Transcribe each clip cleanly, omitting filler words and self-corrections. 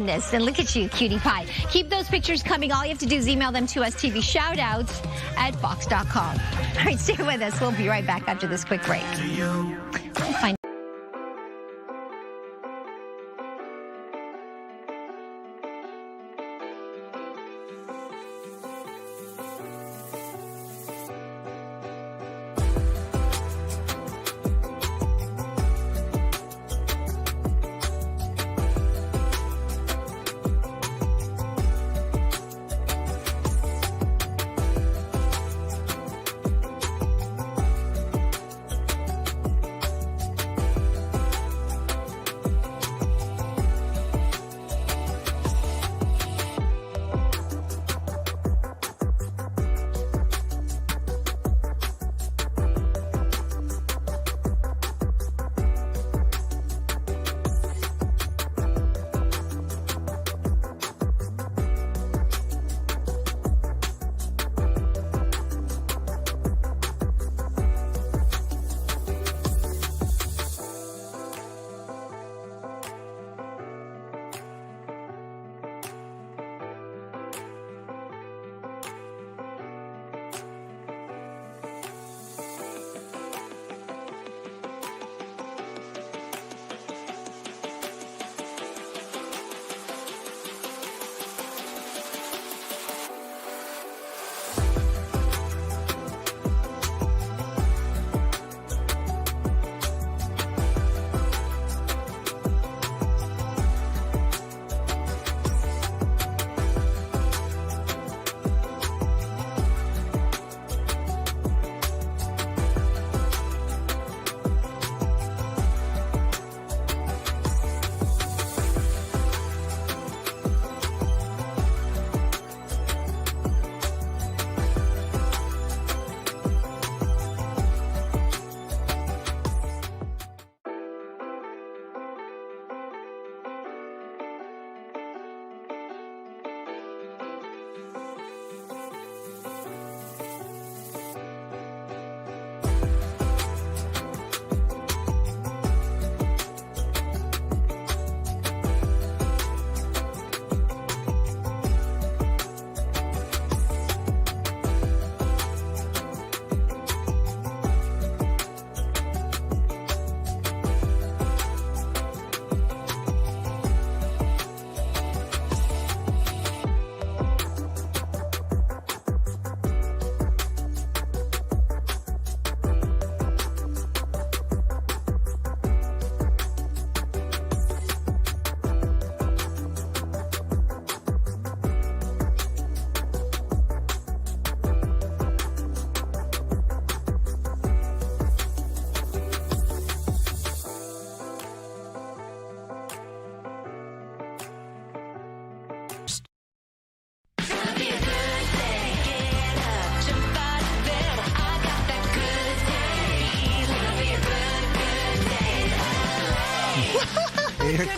And look at you, cutie pie. Keep those pictures coming. All you have to do is email them to us, TV shoutouts at fox.com. All right, stay with us. We'll be right back after this quick break. We'll find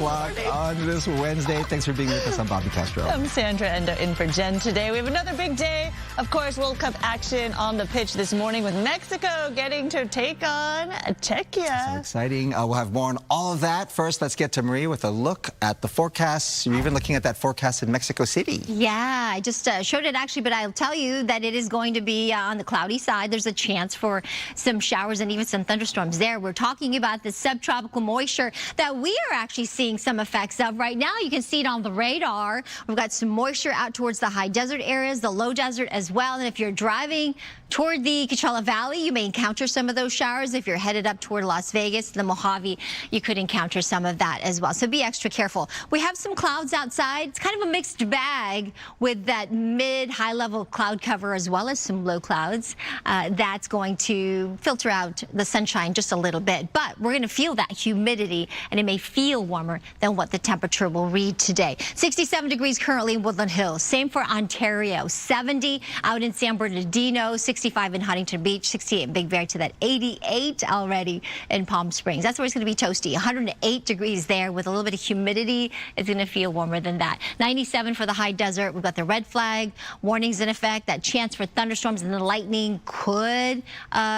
o'clock on this Wednesday. Thanks for being with us. I'm Bobby Castro. I'm Sandra Endo in for Jen today. We have another big day. Of course, World Cup action on the pitch this morning with Mexico getting to take on Czechia. So exciting. We'll have more on all of that. First, let's get to Marie with a look at the forecasts. You're even looking at that forecast in Mexico City. Yeah, I just showed it actually, but I'll tell you that it is going to be on the cloudy side. There's a chance for some showers and even some thunderstorms there. We're talking about the subtropical moisture that we are actually seeing some effects of right now. You can see it on the radar. We've got some moisture out towards the high desert areas, the low desert as well. And if you're driving toward the Coachella Valley, you may encounter some of those showers. If you're headed up toward Las Vegas, the Mojave, you could encounter some of that as well. So be extra careful. We have some clouds outside. It's kind of a mixed bag with that mid-high level cloud cover as well as some low clouds. That's going to filter out the sunshine just a little bit. But we're going to feel that humidity, and it may feel warmer than what the temperature will read today. 67 degrees currently in Woodland Hills. Same for Ontario. 70 out in San Bernardino, 65 in Huntington Beach, 68 in Big Bear, to that 88 already in Palm Springs. That's where it's going to be toasty. 108 degrees there with a little bit of humidity. It's going to feel warmer than that. 97 for the high desert. We've got the red flag warnings in effect. That chance for thunderstorms and the lightning could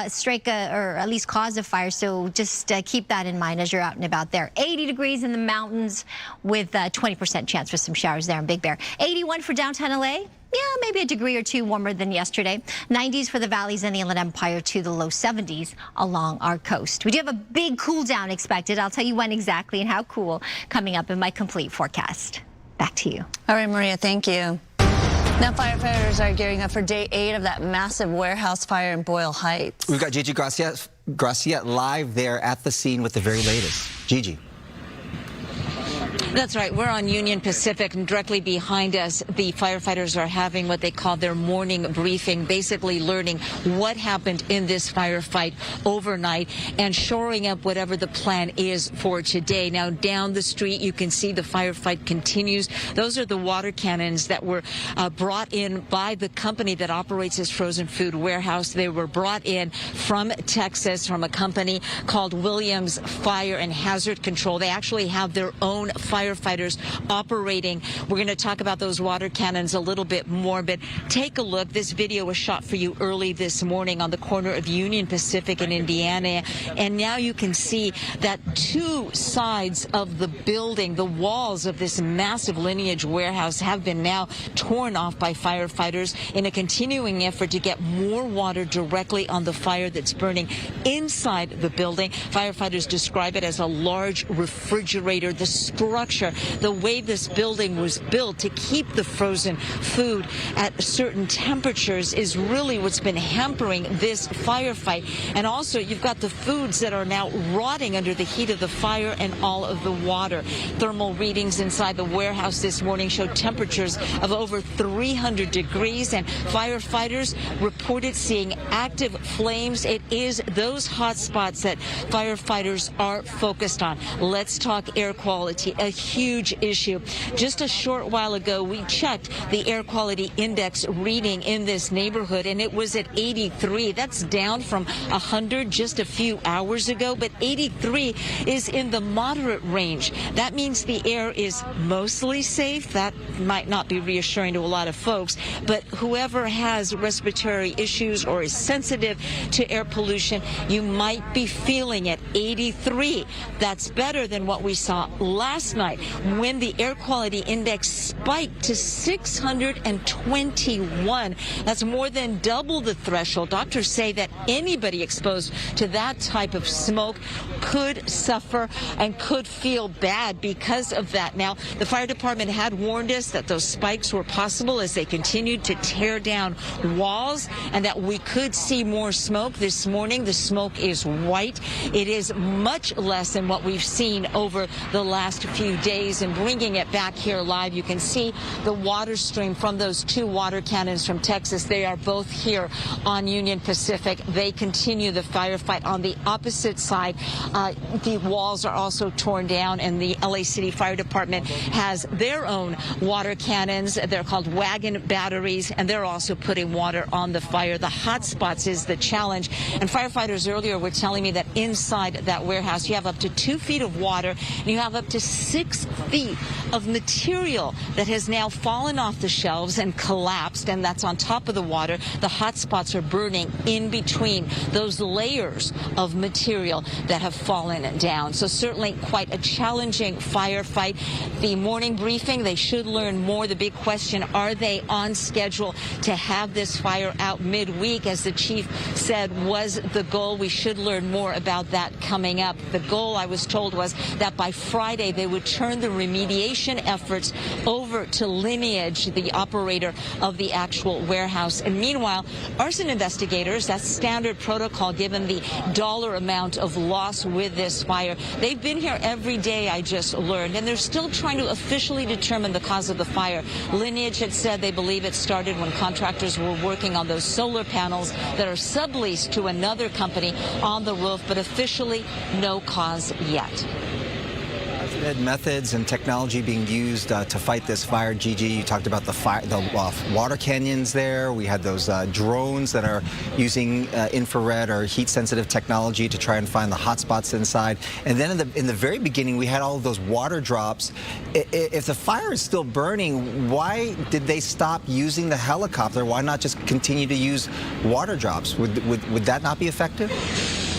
strike or at least cause a fire. So just keep that in mind as you're out and about there. 80 degrees in the mountains with 20% chance for some showers there in Big Bear. 81 for downtown LA. Yeah, maybe a degree or two warmer than yesterday. 90s for the valleys and the Inland Empire to the low 70s along our coast. We do have a big cool down expected. I'll tell you when exactly and how cool coming up in my complete forecast. Back to you. All right, Maria, thank you. Now, firefighters are gearing up for day 8 of that massive warehouse fire in Boyle Heights. We've got Gigi Gracia live there at the scene with the very latest. Gigi. That's right. We're on Union Pacific, and directly behind us, the firefighters are having what they call their morning briefing, basically learning what happened in this firefight overnight and shoring up whatever the plan is for today. Now, down the street, you can see the firefight continues. Those are the water cannons that were brought in by the company that operates this frozen food warehouse. They were brought in from Texas, from a company called Williams Fire and Hazard Control. They actually have their own firefighters operating. We're going to talk about those water cannons a little bit more, but take a look. This video was shot for you early this morning on the corner of Union Pacific in Indiana, and now you can see that two sides of the building, the walls of this massive Lineage warehouse, have been now torn off by firefighters in a continuing effort to get more water directly on the fire that's burning inside the building. Firefighters describe it as a large refrigerator. The structure, the way this building was built to keep the frozen food at certain temperatures, is really what's been hampering this firefight. And also, you've got the foods that are now rotting under the heat of the fire and all of the water. Thermal readings inside the warehouse this morning showed temperatures of over 300 degrees, and firefighters reported seeing active flames. It is those hot spots that firefighters are focused on. Let's talk air quality, a huge issue. Just a short while ago, we checked the air quality index reading in this neighborhood, and it was at 83. That's down from 100 just a few hours ago, but 83 is in the moderate range. That means the air is mostly safe. That might not be reassuring to a lot of folks, but whoever has respiratory issues or is sensitive to air pollution, you might be feeling it. 83. That's better than what we saw last night when the air quality index spiked to 621. That's more than double the threshold. Doctors say that anybody exposed to that type of smoke could suffer and could feel bad because of that. Now, the fire department had warned us that those spikes were possible as they continued to tear down walls, and that we could see more smoke this morning. The smoke is white. It is much less than what we've seen over the last few days. And bringing it back here live, you can see the water stream from those two water cannons from Texas. They are both here on Union Pacific. They continue the firefight. On the opposite side, the walls are also torn down, and the LA City Fire Department has their own water cannons. They're called wagon batteries, and they're also putting water on the fire. The hot spots is the challenge. And firefighters earlier were telling me that inside that warehouse, you have up to 2 feet of water, and you have up to 6 feet of material that has now fallen off the shelves and collapsed, and that's on top of the water. The hot spots are burning in between those layers of material that have fallen down. So certainly quite a challenging firefight. The morning briefing, they should learn more. The big question, are they on schedule to have this fire out midweek? As the chief said, was the goal. We should learn more about that coming up. The goal, I was told, was that by Friday they would turn the remediation efforts over to Lineage, the operator of the actual warehouse. And meanwhile, arson investigators, that's standard protocol given the dollar amount of loss with this fire. They've been here every day, I just learned, and they're still trying to officially determine the cause of the fire. Lineage had said they believe it started when contractors were working on those solar panels that are subleased to another company on the roof, but officially no cause yet. Methods and technology being used to fight this fire. Gigi, you talked about the water canyons there. We had those drones that are using infrared or heat-sensitive technology to try and find the hot spots inside. And then in the very beginning, we had all of those water drops. If the fire is still burning, why did they stop using the helicopter? Why not just continue to use water drops? Would that not be effective?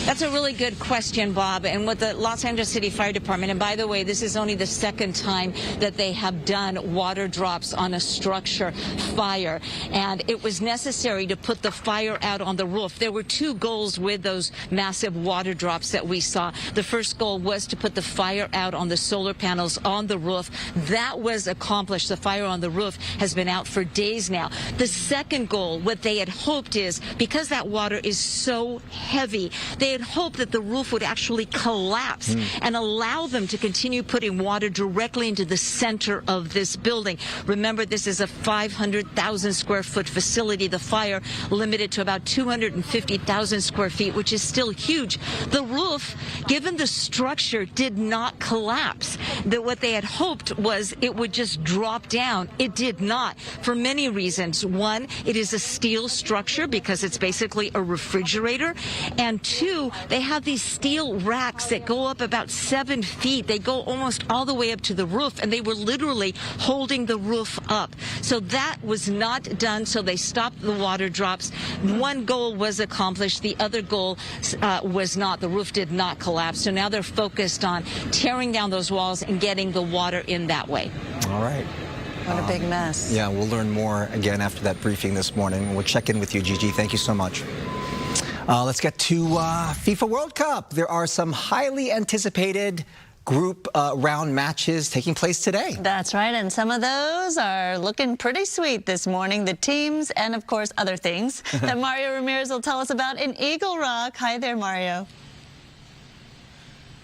That's a really good question, Bob. And with the Los Angeles City Fire Department, and by the way, this is only the second time that they have done water drops on a structure fire. And it was necessary to put the fire out on the roof. There were two goals with those massive water drops that we saw. The first goal was to put the fire out on the solar panels on the roof. That was accomplished. The fire on the roof has been out for days now. The second goal, what they had hoped is, because that water is so heavy, they had hoped that the roof would actually collapse and allow them to continue putting water directly into the center of this building. Remember, this is a 500,000 square foot facility. The fire limited to about 250,000 square feet, which is still huge. The roof, given the structure, did not collapse. What they had hoped was it would just drop down. It did not, for many reasons. One, it is a steel structure because it's basically a refrigerator. And two, they have these steel racks that go up about 7 feet. They go almost all the way up to the roof, and they were literally holding the roof up. So that was not done, so they stopped the water drops. One goal was accomplished. The other goal was not. The roof did not collapse. So now they're focused on tearing down those walls and getting the water in that way. All right. What a big mess. Yeah, we'll learn more again after that briefing this morning. We'll check in with you, Gigi. Thank you so much. Let's get to FIFA World Cup. There are some highly anticipated group round matches taking place today. That's right, and some of those are looking pretty sweet this morning. The teams and, of course, other things that Mario Ramirez will tell us about in Eagle Rock. Hi there, Mario.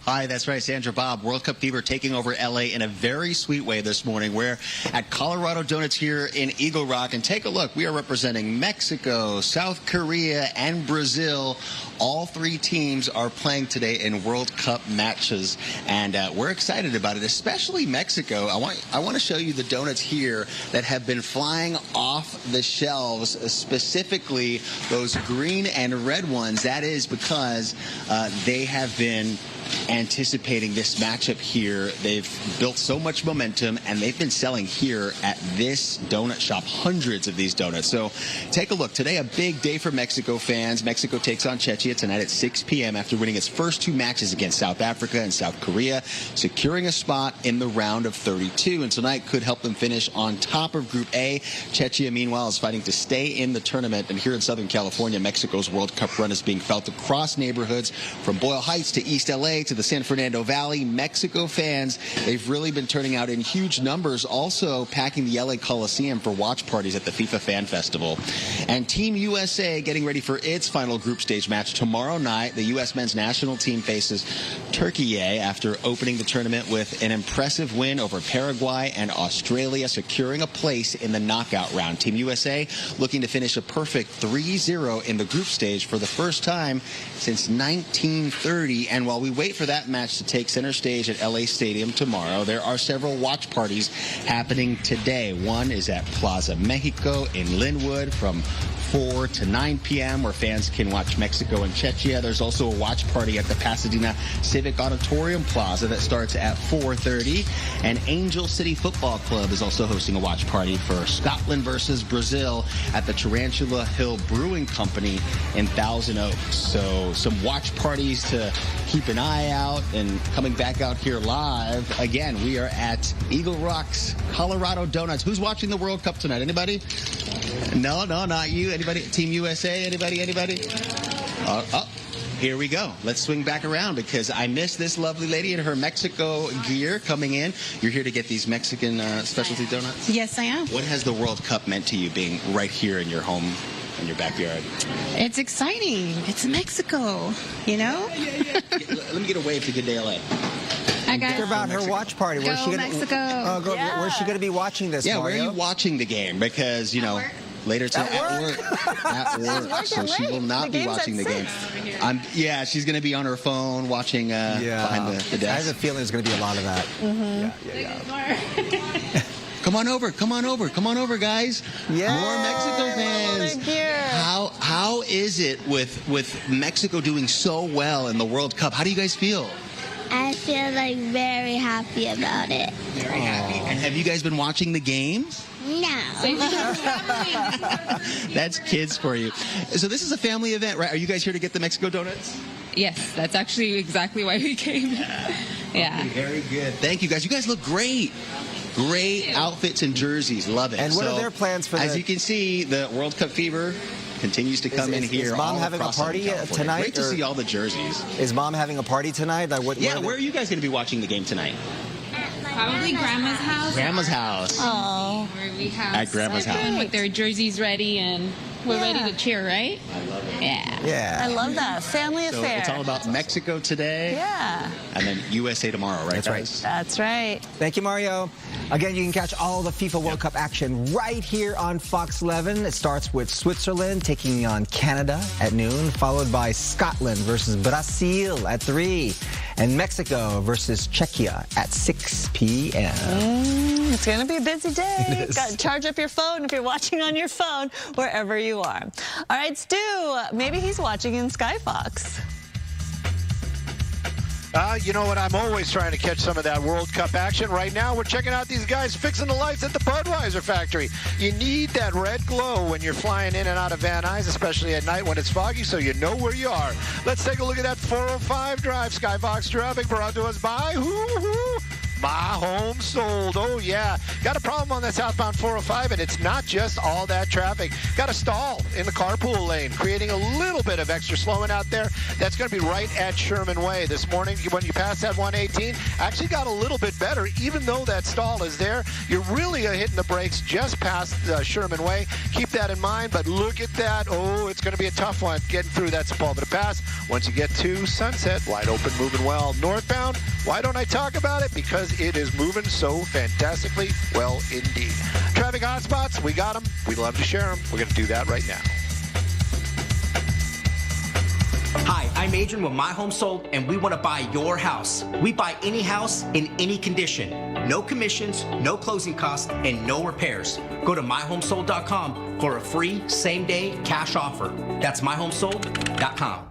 Hi, that's right, Sandra. Bob, World Cup fever taking over L.A. in a very sweet way this morning. We're at Colorado Donuts here in Eagle Rock, and take a look. We are representing Mexico, South Korea, and Brazil. All three teams are playing today in World Cup matches, and we're excited about it, especially Mexico. I want to show you the donuts here that have been flying off the shelves, specifically those green and red ones. That is because they have been anticipating this matchup here. They've built so much momentum, and they've been selling here at this donut shop hundreds of these donuts. So take a look. Today, a big day for Mexico fans. Mexico takes on Czechia tonight at 6 p.m. after winning its first two matches against South Africa and South Korea, securing a spot in the round of 32. And tonight could help them finish on top of Group A. Czechia, meanwhile, is fighting to stay in the tournament. And here in Southern California, Mexico's World Cup run is being felt across neighborhoods from Boyle Heights to East L.A. to the San Fernando Valley. Mexico fans, they've really been turning out in huge numbers, also packing the LA Coliseum for watch parties at the FIFA Fan Festival. And Team USA getting ready for its final group stage match tomorrow night. The U.S. men's national team faces Turkey after opening the tournament with an impressive win over Paraguay and Australia, securing a place in the knockout round. Team USA looking to finish a perfect 3-0 in the group stage for the first time since 1930. And while we wait for that match to take center stage at LA Stadium tomorrow, there are several watch parties happening today. One is at Plaza Mexico in Linwood from 4 to 9 p.m. where fans can watch Mexico and Czechia. There's also a watch party at the Pasadena Civic Auditorium Plaza that starts at 4:30. And Angel City Football Club is also hosting a watch party for Scotland versus Brazil at the Tarantula Hill Brewing Company in Thousand Oaks. So some watch parties to keep an eye out. And coming back out here live, again, we are at Eagle Rock's Colorado Donuts. Who's watching the World Cup tonight? Anybody? No, not you. Anybody? Team USA? Anybody? Here we go. Let's swing back around because I missed this lovely lady in her Mexico gear coming in. You're here to get these Mexican specialty donuts? Yes, I am. What has the World Cup meant to you being right here in your home, in your backyard? It's exciting. It's Mexico, you know? Yeah. Let me get a wave to Good Day LA. I got Hear about her watch party. Go Mexico. Where's she going to be watching this, Yeah, Mario? where are you watching the game? Because, you know, later tonight at work. So she will not be watching the game. Yeah, she's going to be on her phone watching behind the desk. I have a feeling there's going to be a lot of that. Yeah. Come on over, guys. Yeah. More Mexico fans. How is it with Mexico doing so well in the World Cup? How do you guys feel? I feel like very happy about it. Very happy. And have you guys been watching the games? No. That's kids for you. So this is a family event, right? Are you guys here to get the Mexico donuts? Yes, that's actually exactly why we came. Yeah. Very good. Thank you, guys. You guys look great. Great outfits and jerseys. Love it. And what are their plans for As you can see, the World Cup fever continues to come in here. Is Mom all having a across party Southern California. tonight? Great to see all the jerseys. Is Mom having a party tonight? Like, Where are you guys going to be watching the game tonight? Probably Grandma's house. Grandma's house. Oh. Where we have At Grandma's house. everyone with their jerseys ready and we're ready to cheer, right? I love it. Yeah. Yeah. I love that. Family So affair. it's all about Mexico today. Yeah. And then USA tomorrow, right? That's right. guys? That's right. Thank you, Mario. Again, you can catch all the FIFA World Cup action right here on Fox 11. It starts with Switzerland taking on Canada at noon, followed by Scotland versus Brazil at 3, and Mexico versus Czechia at 6 p.m. It's going to be a busy day. It is. Got to charge up your phone if you're watching on your phone, wherever you are. All right, Stu, maybe he's watching in Skyfox. You know what? I'm always trying to catch some of that World Cup action. Right now, we're checking out these guys fixing the lights at the Budweiser factory. You need that red glow when you're flying in and out of Van Nuys, especially at night when it's foggy, so you know where you are. Let's take a look at that 405 drive. Skybox traffic brought to us by My Home Sold. Oh, yeah. Got a problem on that southbound 405, and it's not just all that traffic. Got a stall in the carpool lane, creating a little bit of extra slowing out there. That's going to be right at Sherman Way. This morning, when you pass that 118, actually got a little bit better. Even though that stall is there, you're really hitting the brakes just past Sherman Way. Keep that in mind, but look at that. Oh, it's going to be a tough one getting through that Sepulveda Pass. Once you get to Sunset, wide open, moving well. Northbound, why don't I talk about it? Because it is moving so fantastically well indeed. Traffic hotspots, we got them. We love to share them. We're going to do that right now. Hi, I'm Adrian with My Home Sold, and we want to buy your house. We buy any house in any condition. No commissions, no closing costs, and no repairs. Go to myhomesold.com for a free same-day cash offer. That's myhomesold.com.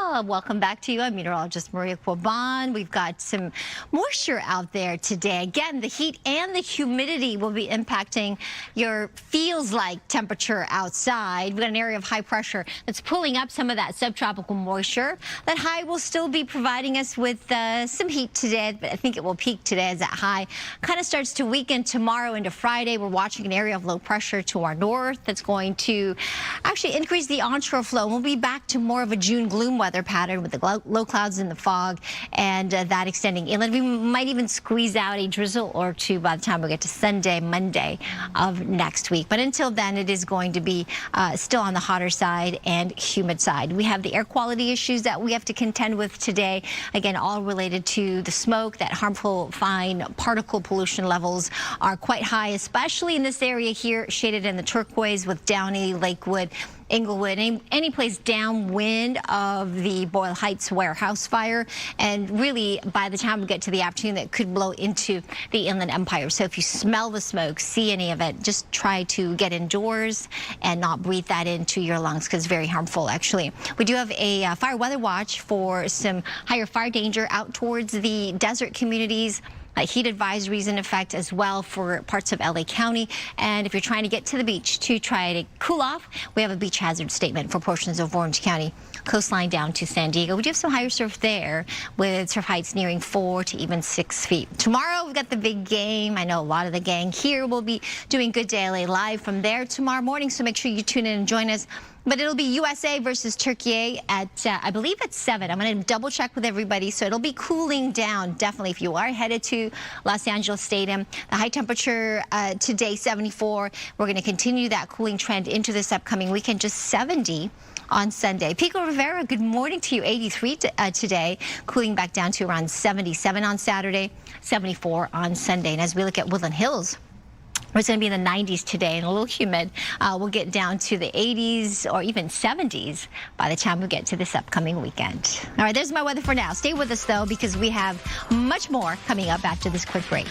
Welcome back to you. I'm meteorologist Maria Quaban. We've got some moisture out there today. Again, the heat and the humidity will be impacting your feels like temperature outside. We've got an area of high pressure that's pulling up some of that subtropical moisture. That high will still be providing us with some heat today, but I think it will peak today as that high kind of starts to weaken tomorrow into Friday. We're watching an area of low pressure to our north that's going to actually increase the onshore flow. We'll be back to more of a June gloom weather pattern with the low clouds and the fog, and that extending inland. We might even squeeze out a drizzle or two by the time we get to Sunday, Monday of next week. But until then, it is going to be still on the hotter side and humid side. We have the air quality issues that we have to contend with today. Again, all related to the smoke. That harmful fine particle pollution levels are quite high, especially in this area here, shaded in the turquoise with Downey, Lakewood, Inglewood, any place downwind of the Boyle Heights warehouse fire. And really, by the time we get to the afternoon, that could blow into the Inland Empire. So if you smell the smoke, see any of it, just try to get indoors and not breathe that into your lungs, because it's very harmful, actually. We do have a fire weather watch for some higher fire danger out towards the desert communities. Heat advisories in effect as well for parts of LA County. And if you're trying to get to the beach to try to cool off, we have a beach hazard statement for portions of Orange County, coastline down to San Diego. We do have some higher surf there with surf heights nearing 4 to even 6 feet. Tomorrow, we've got the big game. I know a lot of the gang here will be doing Good Day LA live from there tomorrow morning, so make sure you tune in and join us. But it'll be USA versus Turkey at, I believe, at 7. I'm going to double check with everybody. So it'll be cooling down, definitely, if you are headed to Los Angeles Stadium. The high temperature today, 74. We're going to continue that cooling trend into this upcoming weekend, just 70 on Sunday. Pico Rivera, good morning to you. 83 today, cooling back down to around 77 on Saturday, 74 on Sunday. And as we look at Woodland Hills, it's going to be in the 90s today and a little humid. We'll get down to the 80s or even 70s by the time we get to this upcoming weekend. All right, there's my weather for now. Stay with us, though, because we have much more coming up after this quick break.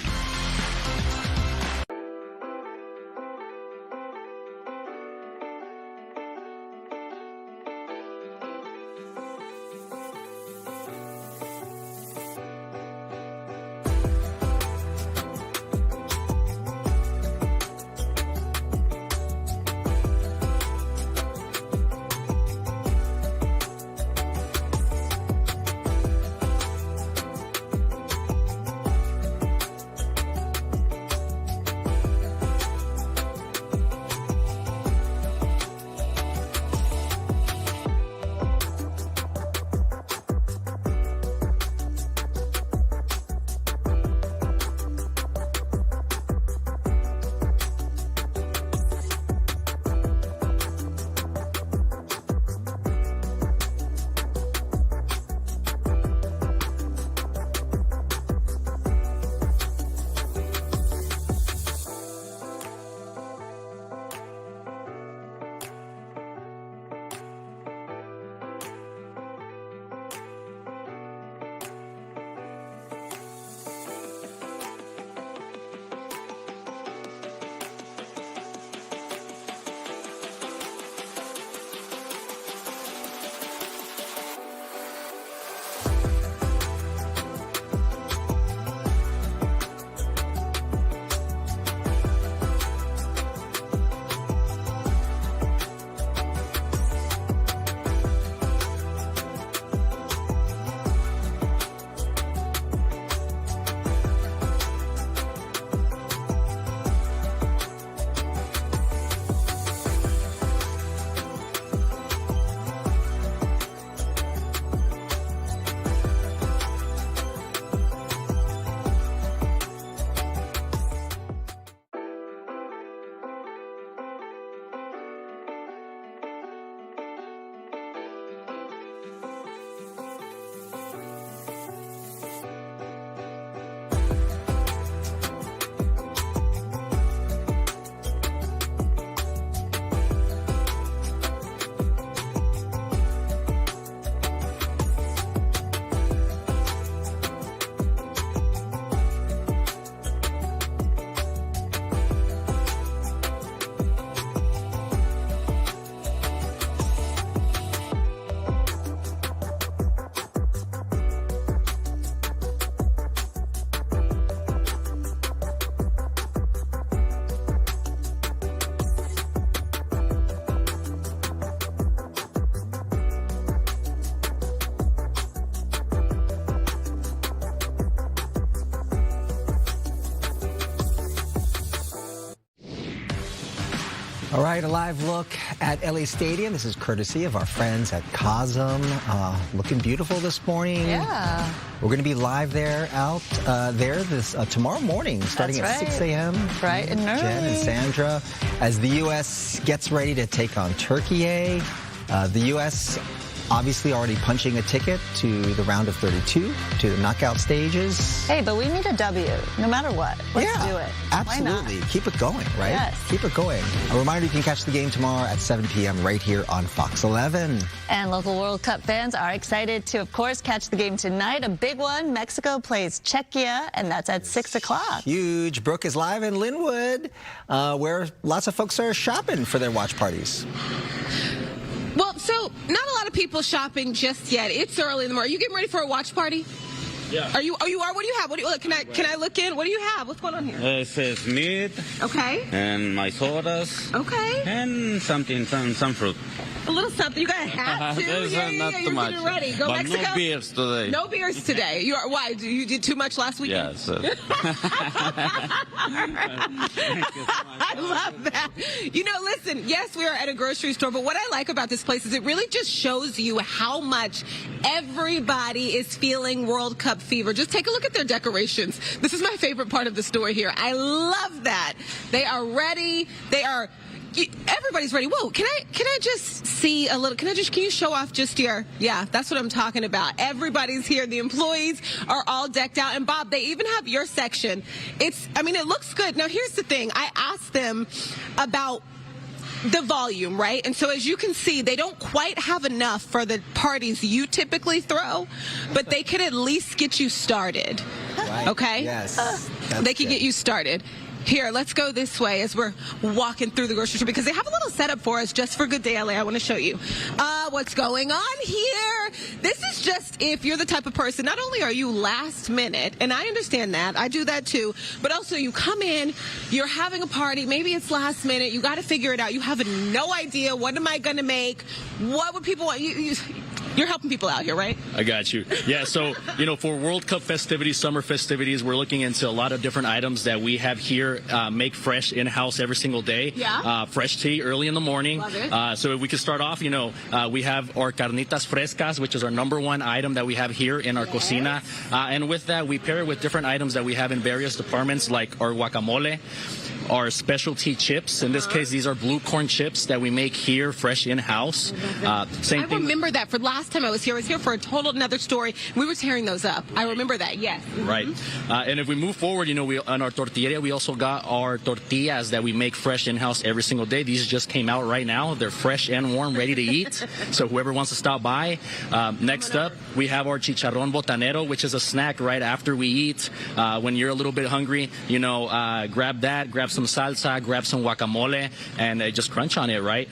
All right, a live look at LA Stadium. This is courtesy of our friends at Cosm. Looking beautiful this morning. Yeah. We're going to be live there, this tomorrow morning, starting at 6 a.m. Bright and early. Jen and Sandra, as the U.S. gets ready to take on Turkey. The U.S. obviously already punching a ticket to the round of 32, to the knockout stages. Hey, but we need a W, no matter what. Let's do it. Absolutely. Keep it going, right? Yes. Keep it going. A reminder, you can catch the game tomorrow at 7 p.m. right here on Fox 11. And local World Cup fans are excited to, of course, catch the game tonight. A big one. Mexico plays Czechia, and that's at 6 o'clock. Huge. Brooke is live in Linwood, where lots of folks are shopping for their watch parties. Well, so not a lot of people shopping just yet. It's early in the morning. Are you getting ready for a watch party? Yeah. Are you? What do you have? Can I look in? What do you have? What's going on here? It says meat. Okay. And my sodas. Okay. And some fruit. A little something. You got a hat too? Not too You're much. getting ready. Go but Mexico. No beers today. No beers today. Why? You did too much last weekend? Yes. I love that. Listen, yes, we are at a grocery store, but what I like about this place is it really just shows you how much everybody is feeling World Cup fever. Just take a look at their decorations. This is my favorite part of the store here. I love that. They are ready. Everybody's ready. Whoa, can I just see a little, can you show off just your, yeah, that's what I'm talking about. Everybody's here. The employees are all decked out. And Bob, they even have your section. It looks good. Now, here's the thing. I asked them about the volume, right? And so as you can see, they don't quite have enough for the parties you typically throw, but they could at least get you started. Right. Okay? Yes. They can get you started. Here, let's go this way as we're walking through the grocery store because they have a little setup for us just for Good Day LA. I want to show you what's going on here. This is just if you're the type of person, not only are you last minute, and I understand that, I do that too, but also you come in, you're having a party, maybe it's last minute, you got to figure it out. You have no idea, what am I going to make? What would people want? You're helping people out here, right? I got you. Yeah, so, for World Cup festivities, summer festivities, we're looking into a lot of different items that we have here, make fresh in-house every single day. Yeah. Fresh tea early in the morning. Love it. So if we could start off, we have our carnitas frescas, which is our #1 item that we have here in our cocina. And with that, we pair it with different items that we have in various departments, like our guacamole, our specialty chips. In this case, these are blue corn chips that we make here, fresh in-house. I remember that. For last time I was here for a total another story. We were tearing those up. I remember that, yes. Right. And if we move forward, on our tortilleria, we also got our tortillas that we make fresh in-house every single day. These just came out right now. They're fresh and warm, ready to eat. So whoever wants to stop by. Next up, we have our chicharrón botanero, which is a snack right after we eat. When you're a little bit hungry, grab that, grab some salsa, grab some guacamole, and just crunch on it, right?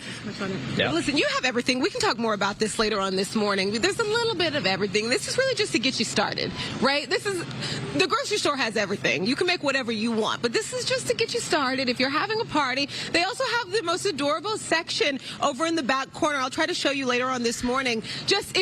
Yeah. Listen, you have everything. We can talk more about this later on this morning. There's a little bit of everything. This is really just to get you started, right? The grocery store has everything. You can make whatever you want, but this is just to get you started. If you're having a party, they also have the most adorable section over in the back corner. I'll try to show you later on this morning. Just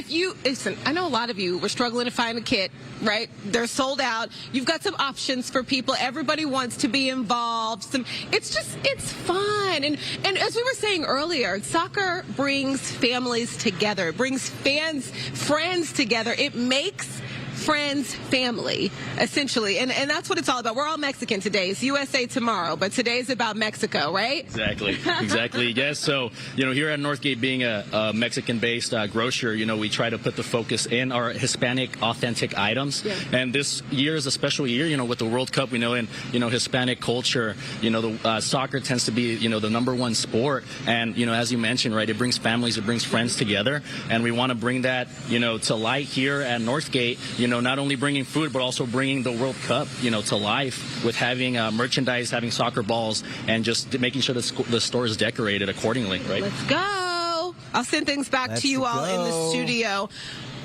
listen, I know a lot of you were struggling to find a kit, right? They're sold out. You've got some options for people. Everybody wants to be involved. It's fun. And as we were saying earlier, soccer brings families together, brings friends together. It makes friends, family, essentially. And that's what it's all about. We're all Mexican today. It's USA tomorrow, but today's about Mexico, right? Exactly. Yes. So, here at Northgate, being a Mexican-based grocer, we try to put the focus in our Hispanic authentic items. Yeah. And this year is a special year, with the World Cup, in, Hispanic culture, the soccer tends to be, the #1 sport. And, as you mentioned, right, it brings families, it brings friends together. And we want to bring that, to light here at Northgate, not only bringing food, but also bringing the World Cup, to life with having merchandise, having soccer balls, and just making sure the store is decorated accordingly, right? Let's go. I'll send things back to you all in the studio.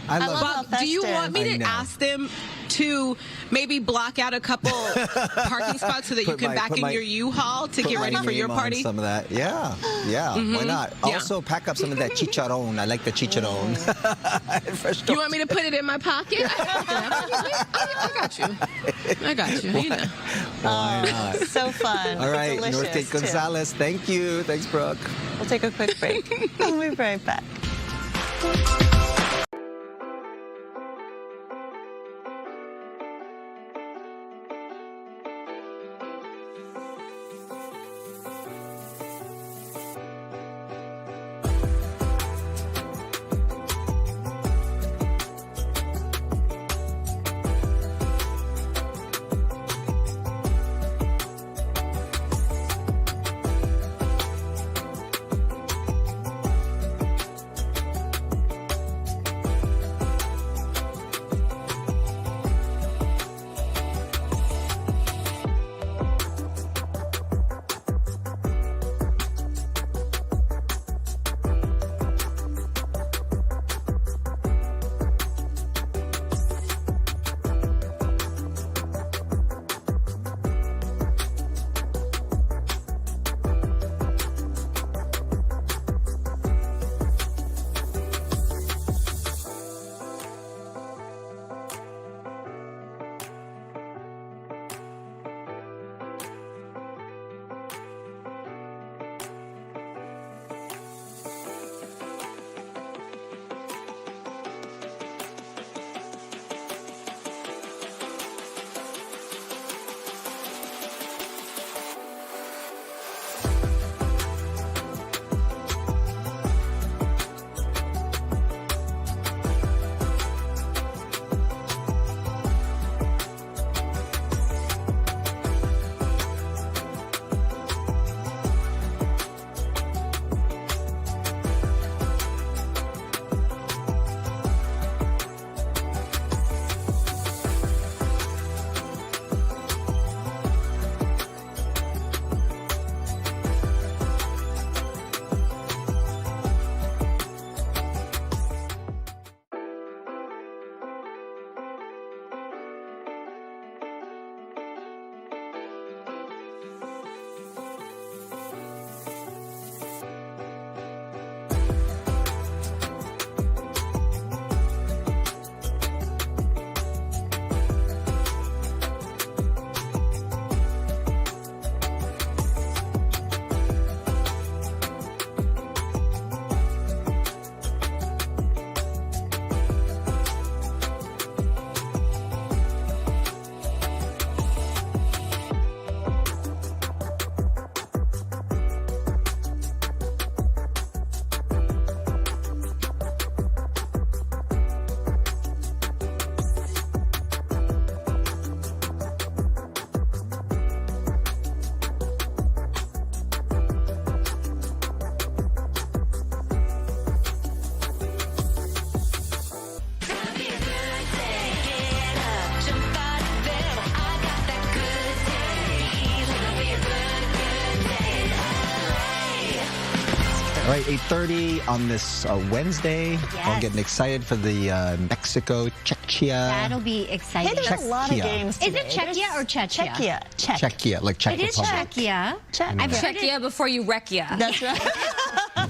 I love love how Bob, do you festive. want me I to know. ask them to maybe block out a couple parking spots so that you Put can my- back put in my- your U-Haul to Put get my ready for your name on party? some of that. Yeah, why not? Yeah. Also, pack up some of that chicharron. I like the chicharron. Fresh You want me to put it in my pocket? I got you. I got you. You know. Why not? So fun. All right, Delicious, Northgate too. Gonzalez, thank you. Thanks, Brooke. We'll take a quick break. We'll be right back. All right, 8:30 on this Wednesday. Yes. I'm getting excited for the Mexico-Czechia. That'll be exciting. Hey, there's a lot of Czechia. games Is today. it Czechia or Czechia? Czechia. Czech. Czechia, like Czech It is Republic. Czechia. Czech. I've heard Check it. ya before you wreck ya. That's right.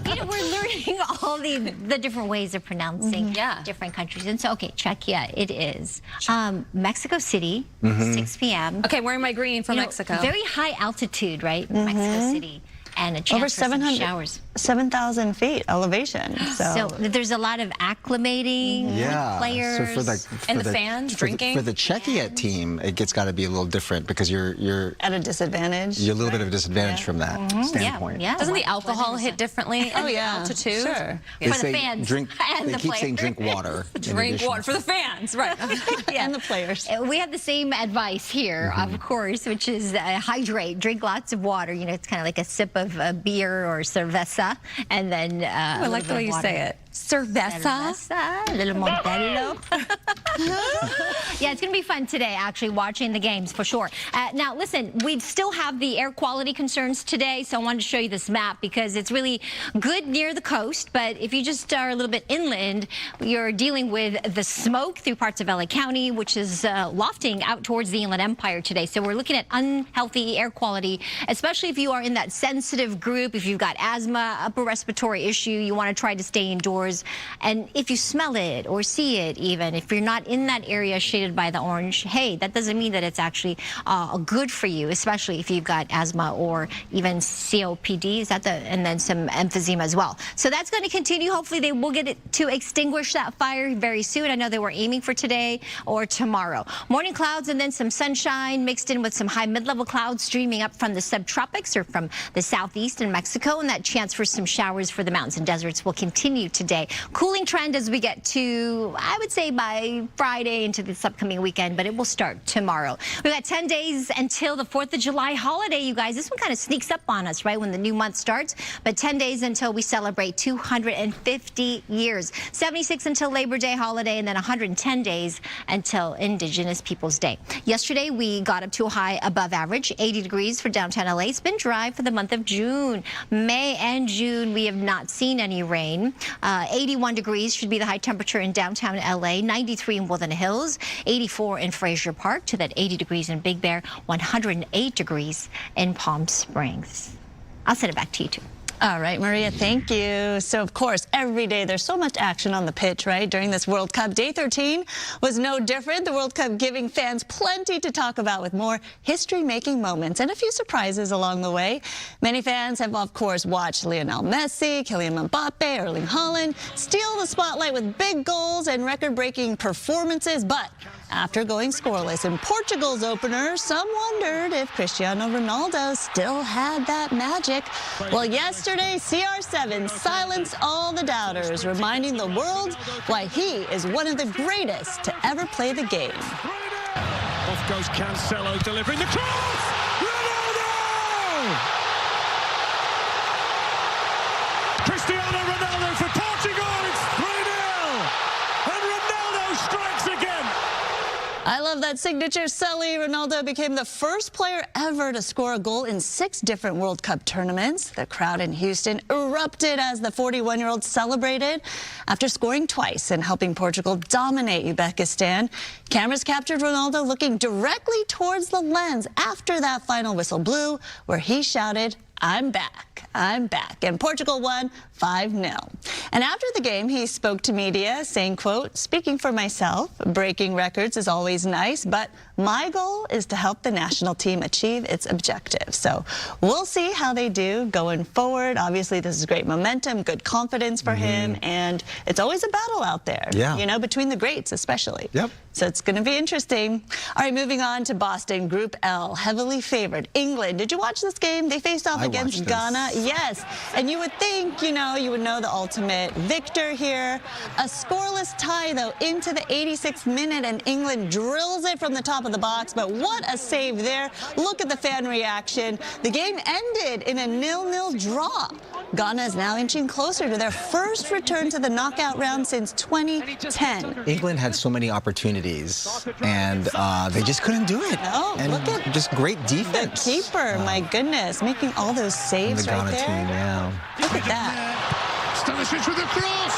You know, we're learning all the different ways of pronouncing different countries. And so, okay, Czechia, it is. Mexico City, 6 p.m. Okay, wearing my green for You know, Mexico. Very high altitude, right? Mexico City. And a chance Over for some 700 showers. 7,000 feet elevation. So there's a lot of acclimating Yeah. players. So for And the fans drinking? For the Czechia team, it's got to be a little different because you're At a disadvantage. a little bit of a disadvantage from that standpoint. Yeah. Doesn't the alcohol hit differently at the altitude? Sure. They For the say fans drink. and They the keep saying players. drink water. in Drink addition. water for the fans, right? And the players. We have the same advice here, of course, which is hydrate, drink lots of water. You know, it's kind of like a sip of beer or cerveza, and then I like the way you say it. Cerveza. Cerveza, a little Modelo. Yeah, it's going to be fun today, actually, watching the games for sure. Now, listen, we still have the air quality concerns today, so I wanted to show you this map because it's really good near the coast, but if you just are a little bit inland, you're dealing with the smoke through parts of LA County, which is lofting out towards the Inland Empire today. So we're looking at unhealthy air quality, especially if you are in that sensitive group, if you've got asthma, upper respiratory issue, you want to try to stay indoors. And if you smell it or see it even, if you're not in that area shaded by the orange, hey, that doesn't mean that it's actually good for you, especially if you've got asthma or even COPD, and then some emphysema as well. So that's going to continue. Hopefully they will get it to extinguish that fire very soon. I know they were aiming for today or tomorrow. Morning clouds and then some sunshine mixed in with some high mid-level clouds streaming up from the subtropics or from the southeast in Mexico, and that chance for some showers for the mountains and deserts will continue today. Cooling trend as we get to, I would say, by Friday into this upcoming weekend, but it will start tomorrow. We've got 10 days until the 4th of July holiday, you guys. This one kind of sneaks up on us, right, when the new month starts, but 10 days until we celebrate 250 years. 76 until Labor Day holiday, and then 110 days until Indigenous Peoples Day. Yesterday, we got up to a high above average, 80 degrees for downtown LA. It's been dry for the month of June. May and June, we have not seen any rain. 81 degrees should be the high temperature in downtown LA, 93 in Woodland Hills, 84 in Frazier Park, to that 80 degrees in Big Bear, 108 degrees in Palm Springs. I'll send it back to you, too. All right, Maria, thank you. So, of course, every day there's so much action on the pitch, right, during this World Cup. Day 13 was no different. The World Cup giving fans plenty to talk about with more history-making moments and a few surprises along the way. Many fans have, of course, watched Lionel Messi, Kylian Mbappe, Erling Haaland steal the spotlight with big goals and record-breaking performances. But after going scoreless in Portugal's opener, some wondered if Cristiano Ronaldo still had that magic. Well, yesterday, CR7 silenced all the doubters, reminding the world why he is one of the greatest to ever play the game. Off goes Cancelo, delivering the cross! Ronaldo! Cristiano Ronaldo for Portugal, it's 3-0! And Ronaldo strikes again! I love that signature celly. Ronaldo became the first player ever to score a goal in 6 different World Cup tournaments. The crowd in Houston erupted as the 41-year-old celebrated after scoring twice and helping Portugal dominate Uzbekistan. Cameras captured Ronaldo looking directly towards the lens after that final whistle blew, where he shouted, "I'm back, I'm back." And Portugal won 5-0. And after the game, he spoke to media saying, quote, "Speaking for myself, breaking records is always nice, but my goal is to help the national team achieve its objective." So we'll see how they do going forward. Obviously, this is great momentum, good confidence for him, and it's always a battle out there, you know, between the greats especially. Yep. So it's going to be interesting. All right, moving on to Boston, Group L, heavily favored. England, did you watch this game? They faced off against Ghana. Yes, and you would think, you know, you would know the ultimate victor here. A scoreless tie, though, into the 86th minute, and England drills it from the top of the box. But what a save there. Look at the fan reaction. The game ended in a 0-0 draw. Ghana is now inching closer to their first return to the knockout round since 2010. England had so many opportunities, and they just couldn't do it. No, and look at just great defense. The keeper, my goodness, making all those saves the Ghana right there. team, yeah. Look at that. Stanisic with the cross!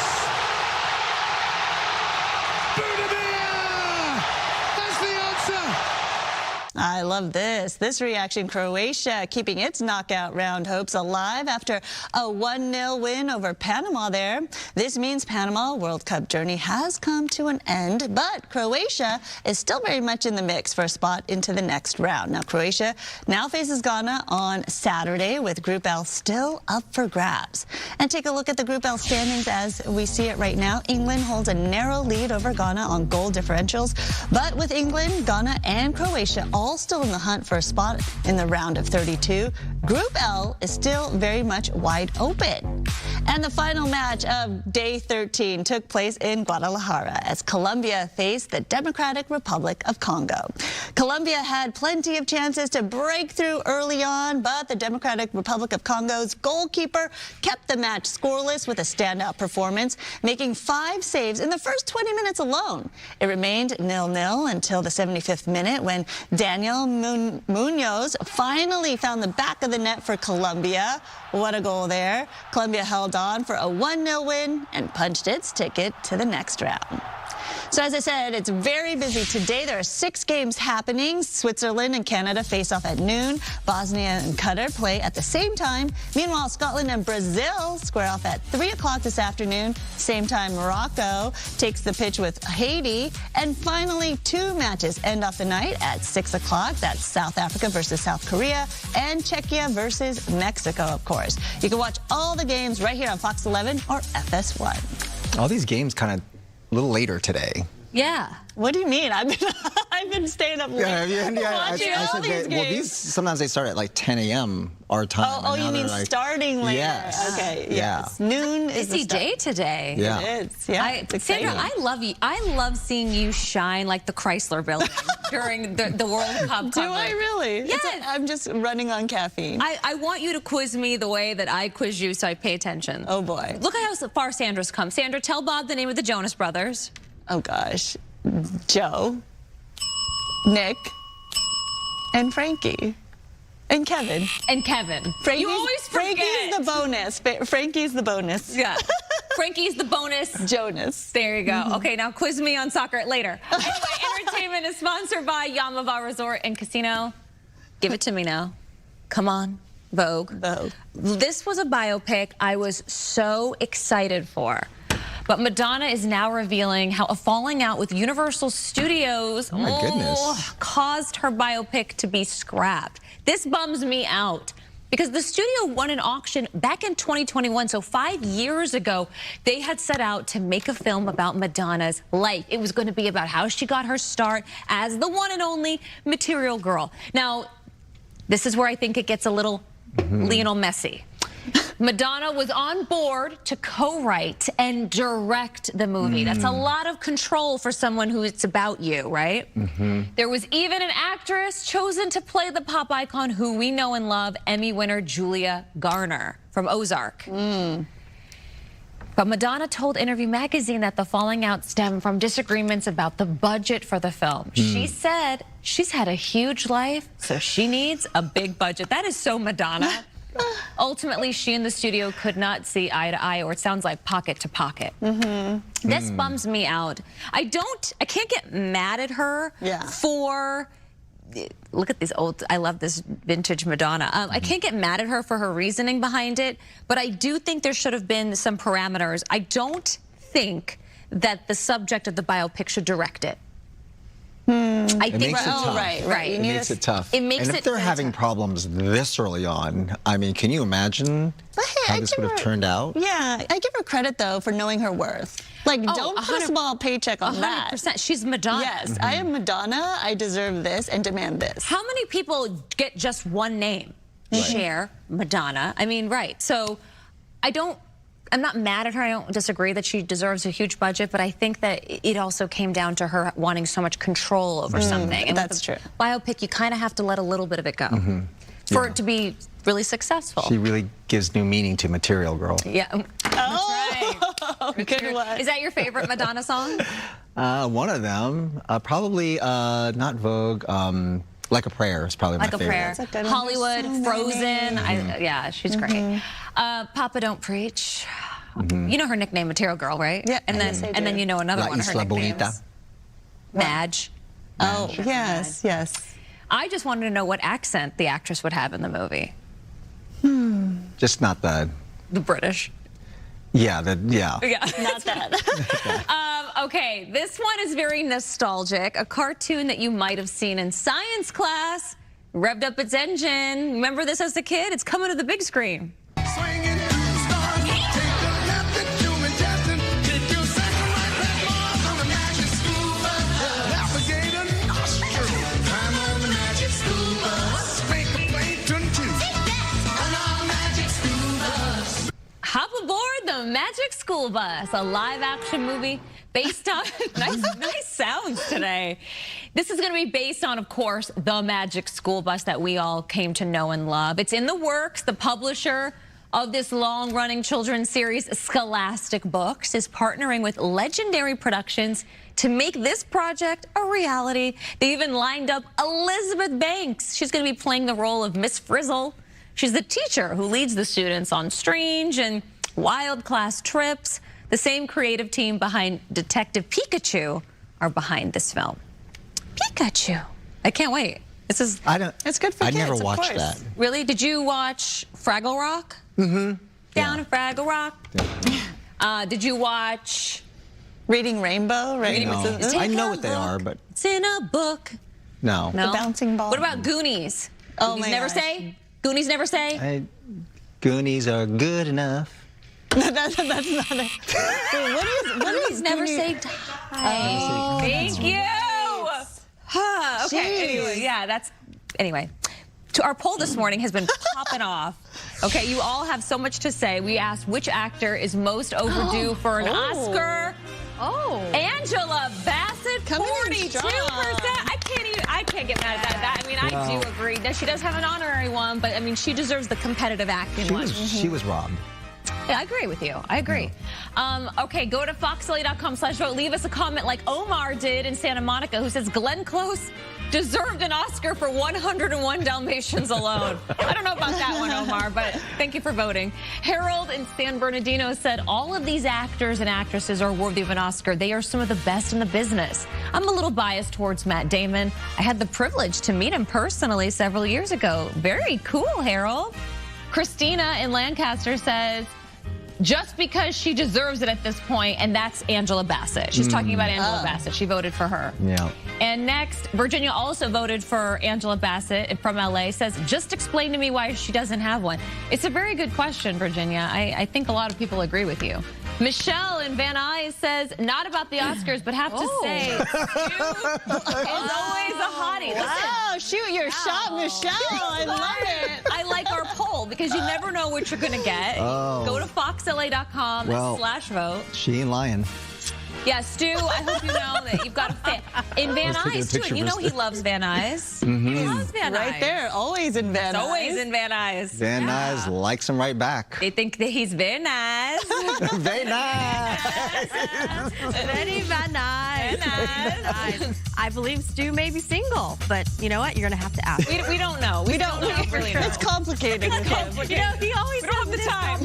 Budimir! That's the answer! I love this. This reaction, Croatia keeping its knockout round hopes alive after a 1-0 win over Panama there. This means Panama World Cup journey has come to an end, but Croatia is still very much in the mix for a spot into the next round. Now, Croatia now faces Ghana on Saturday with Group L still up for grabs. And take a look at the Group L standings as we see it right now. England holds a narrow lead over Ghana on goal differentials, but with England, Ghana, and Croatia all still in the hunt for a spot in the round of 32, Group L is still very much wide open. And the final match of day 13 took place in Guadalajara as Colombia faced the Democratic Republic of Congo. Colombia had plenty of chances to break through early on, but the Democratic Republic of Congo's goalkeeper kept the match scoreless with a standout performance, making 5 saves in the first 20 minutes alone. It remained 0-0 until the 75th minute when Daniel Munoz finally found the back of the net for Colombia. What a goal there. Colombia held on for a 1-0 win and punched its ticket to the next round. So as I said, it's very busy today. There are 6 games happening. Switzerland and Canada face off at noon. Bosnia and Qatar play at the same time. Meanwhile, Scotland and Brazil square off at 3 o'clock this afternoon. Same time, Morocco takes the pitch with Haiti. And finally, 2 matches end off the night at 6 o'clock. That's South Africa versus South Korea and Czechia versus Mexico, of course. You can watch all the games right here on Fox 11 or FS1. All these games kind of a little later today. Yeah. What do you mean? I've been staying up late watching all these games. Well, sometimes they start at like 10 a.m. our time. Oh, you mean like, starting later? Yes. Okay. Yeah. Yes. Noon is busy day today. Yeah. It is. Yeah. Sandra, I love you. I love seeing you shine like the Chrysler Building during the World Cup. Do I really? Yeah. I'm just running on caffeine. I want you to quiz me the way that I quiz you, so I pay attention. Oh boy. Look at how far Sandra's come. Sandra, tell Bob the name of the Jonas Brothers. Oh gosh. Joe, Nick, and Frankie. And Kevin. And Kevin. Frankie's, you always forget. Frankie's the bonus. Frankie's the bonus. Yeah. Frankie's the bonus. Jonas. There you go. Okay, now quiz me on soccer later. Anyway, entertainment is sponsored by Yamava Resort and Casino. Give it to me now. Come on, Vogue. Vogue. This was a biopic I was so excited for. But Madonna is now revealing how a falling out with Universal Studios caused her biopic to be scrapped. This bums me out because the studio won an auction back in 2021, so 5 years ago. They had set out to make a film about Madonna's life. It was going to be about how she got her start as the one and only Material Girl. Now, this is where I think it gets a little Lionel Messi. Madonna was on board to co-write and direct the movie. That's a lot of control for someone who it's about you, right? There was even an actress chosen to play the pop icon who we know and love, Emmy winner Julia Garner from Ozark. But Madonna told Interview Magazine that the falling out stemmed from disagreements about the budget for the film. She said she's had a huge life, so she needs a big budget. That is so Madonna. Ultimately, she and the studio could not see eye to eye, or it sounds like pocket to pocket. This bums me out. I can't get mad at her for, look at these old, I love this vintage Madonna. I can't get mad at her for her reasoning behind it, but I do think there should have been some parameters. I don't think that the subject of the biopic should direct it. I think It makes it tough. It makes and if they're having problems this early on, I mean, can you imagine how this would have turned out? Yeah, I give her credit though for knowing her worth. Like, don't put a small paycheck on that. 100%. She's Madonna. Yes, I am Madonna. I deserve this and demand this. How many people get just one name? Cher, Madonna. I mean, right. So I'm not mad at her. I don't disagree that she deserves a huge budget, but I think that it also came down to her wanting so much control over something. And that's true. Biopic, you kind of have to let a little bit of it go for it to be really successful. She really gives new meaning to Material Girl. Yeah. That's right. Good one. Is that your favorite Madonna song? One of them. Probably not Vogue. Like a Prayer is probably my favorite. Like a Prayer. Hollywood, Frozen. Yeah, she's great. Papa Don't Preach. You know her nickname, Material Girl, right? Yeah. And then you know another one of her nicknames. Madge. Oh, yes, yes. I just wanted to know what accent the actress would have in the movie. Just not the British. Yeah, Yeah. Not that. Okay, this one is very nostalgic. A cartoon that you might have seen in science class. Revved up its engine. Remember this as a kid? It's coming to the big screen. Hop aboard The Magic School Bus, a live-action movie based on nice sounds today. This is going to be based on, of course, The Magic School Bus that we all came to know and love. It's in the works. The publisher of this long-running children's series, Scholastic Books, is partnering with Legendary Productions to make this project a reality. They even lined up Elizabeth Banks. She's going to be playing the role of Miss Frizzle. She's the teacher who leads the students on strange and wild class trips. The same creative team behind Detective Pikachu are behind this film. Pikachu. I can't wait. It's good for kids. I never of watched course. that. Really? Did you watch Fraggle Rock? Mm-hmm. Down in Fraggle Rock. Yeah. Did you watch Reading Rainbow? Right? I know what they are, but it's in a book. no. The bouncing ball. What about Goonies? Oh, Goonies my never gosh. say? Goonies never say? Goonies are good enough. That's not it. Wait, what is Never Goonies? say die. Thank you. Huh, okay, anyway, yeah, anyway. Our poll this morning has been popping off. Okay, you all have so much to say. We asked which actor is most overdue for an Oscar. Angela Bassett, 42%. I can't get mad at that. I mean, I do agree. Now, she does have an honorary one, but I mean, she deserves the competitive acting one. She was robbed. Yeah, I agree with you. I agree. Okay, go to foxla.com/vote. Leave us a comment like Omar did in Santa Monica, who says Glenn Close deserved an Oscar for 101 Dalmatians alone. I don't know about that one, Omar, but thank you for voting. Harold in San Bernardino said all of these actors and actresses are worthy of an Oscar. They are some of the best in the business. I'm a little biased towards Matt Damon. I had the privilege to meet him personally several years ago. Very cool, Harold. Christina in Lancaster says, just because she deserves it at this point, and that's Angela Bassett. She's talking about Angela Bassett. She voted for her. Yeah. And next, Virginia also voted for Angela Bassett from LA, says, just explain to me why she doesn't have one. It's a very good question, Virginia. I think a lot of people agree with you. Michelle in Van Nuys says, not about the Oscars, but have to say, you is always a hottie. Wow, shoot your shot, Michelle. I love it. I like our poll because you never know what you're going to get. Go to foxla.com/vote. She ain't lying. Yeah, Stu, I hope you know that you've got a fan. In Van Nuys, too, and you know he loves Van Nuys. He loves Van Nuys. Right there, always in Van Nuys. Always in Van Nuys. Van Nuys likes him right back. They think that he's very nice. Very nice. Very Van Nuys. I believe Stu may be single, but you know what? You're going to have to ask. We don't know. We don't really know. It's complicated with him. You know, he always don't have the time.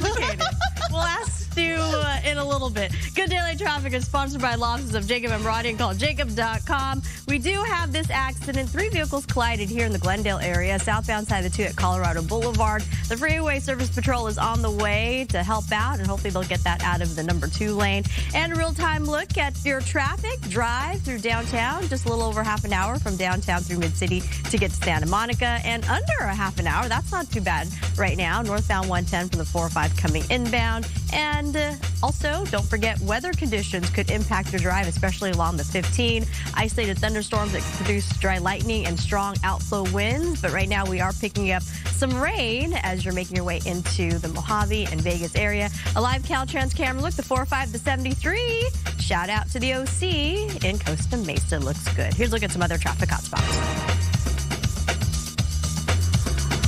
We'll ask Stu in a little bit. Good Daily Traffic is sponsored by Law Offices of Jacob and Roddy, and call jacob.com. We do have this accident. 3 vehicles collided here in the Glendale area, southbound side of the 2 at Colorado Boulevard. The Freeway Service Patrol is on the way to help out, and hopefully they'll get that out of the number 2 lane. And a real-time look at your traffic. Drive through downtown, just a little over half an hour from downtown through Mid-City to get to Santa Monica, and under a half an hour. That's not too bad right now. Northbound 110 from the 405 coming inbound. And also, don't forget, weather conditions could impact your drive, especially along the 15. Isolated thunderstorms that can produce dry lightning and strong outflow winds. But right now we are picking up some rain as you're making your way into the Mojave and Vegas area. A live Caltrans camera look, the 405 to 73. Shout out to the OC in Costa Mesa. Looks good. Here's a look at some other traffic hotspots.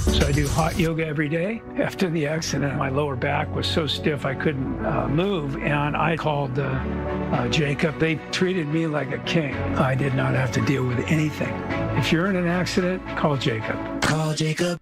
So I do hot yoga every day. After the accident, my lower back was so stiff I couldn't move, and I called Jacob. They treated me like a king. I did not have to deal with anything. If you're in an accident, call Jacob. Call Jacob.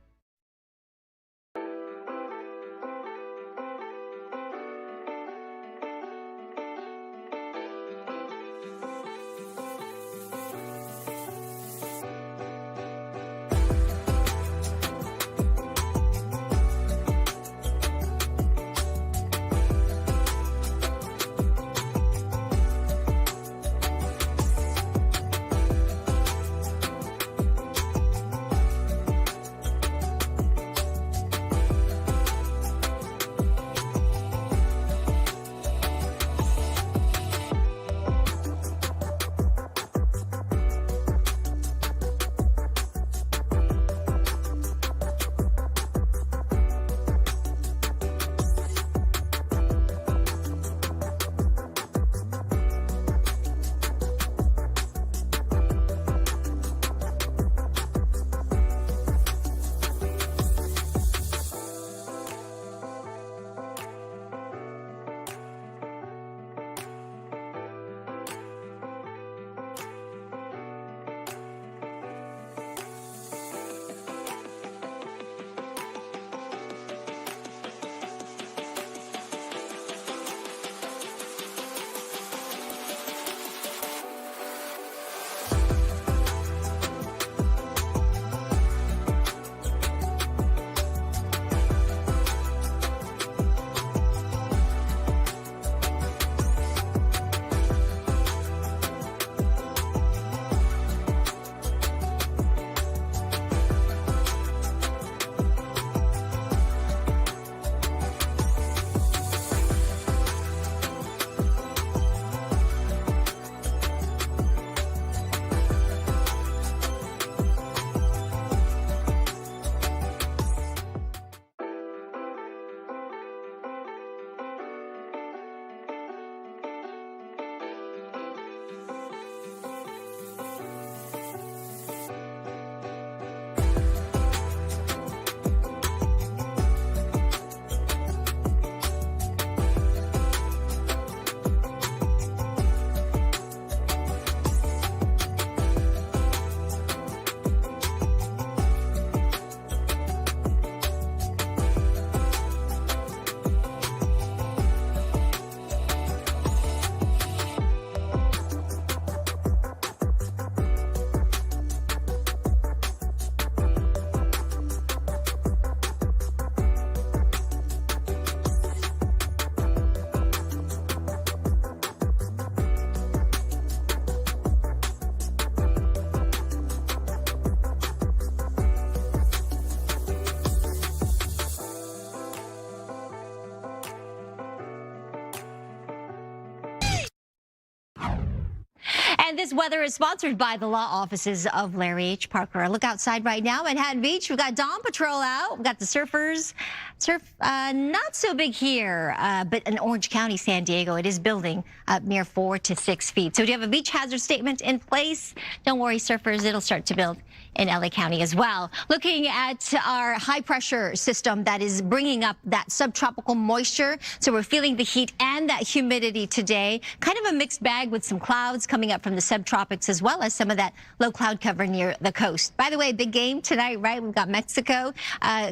weather is sponsored by the law offices of Larry H. Parker. A look outside right now, Manhattan Beach. We've got Dawn Patrol out. We've got the surfers. Surf not so big here, but in Orange County, San Diego, it is building up near 4 to 6 feet. So do you have a beach hazard statement in place? Don't worry, surfers, it'll start to build in LA County as well. Looking at our high pressure system that is bringing up that subtropical moisture. So we're feeling the heat and that humidity today. Kind of a mixed bag with some clouds coming up from the subtropics as well as some of that low cloud cover near the coast. By the way, big game tonight, right? We've got Mexico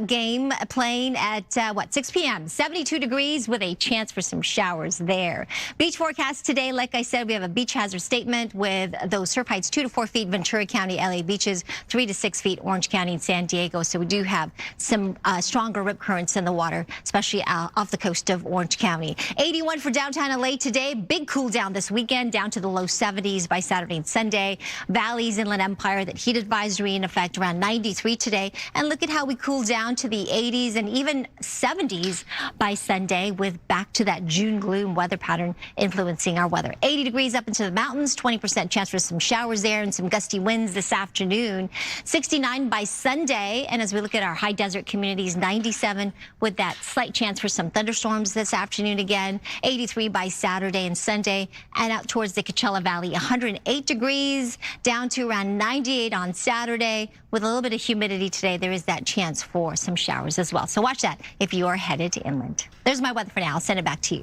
game playing at 6 p.m. 72 degrees with a chance for some showers there. Beach forecast today, like I said, we have a beach hazard statement with those surf heights 2 to 4 feet, Ventura County, LA beaches, 3 to 6 feet, Orange County and San Diego. So we do have some stronger rip currents in the water, especially off the coast of Orange County. 81 for downtown LA today. Big cool down this weekend, down to the low 70s by Saturday and Sunday. Valley's Inland Empire, that heat advisory in effect, around 93 today. And look at how we cool down to the 80s and even 70s by Sunday, with back to that June gloom weather pattern influencing our weather. 80 degrees up into the mountains, 20% chance for some showers there and some gusty winds this afternoon. 69 by Sunday. And as we look at our high desert communities, 97 with that slight chance for some thunderstorms this afternoon again. 83 by Saturday and Sunday. And out towards the Coachella Valley, 108 degrees down to around 98 on Saturday. With a little bit of humidity today, there is that chance for some showers as well. So watch that if you are headed to inland. There's my weather for now. I'll send it back to you.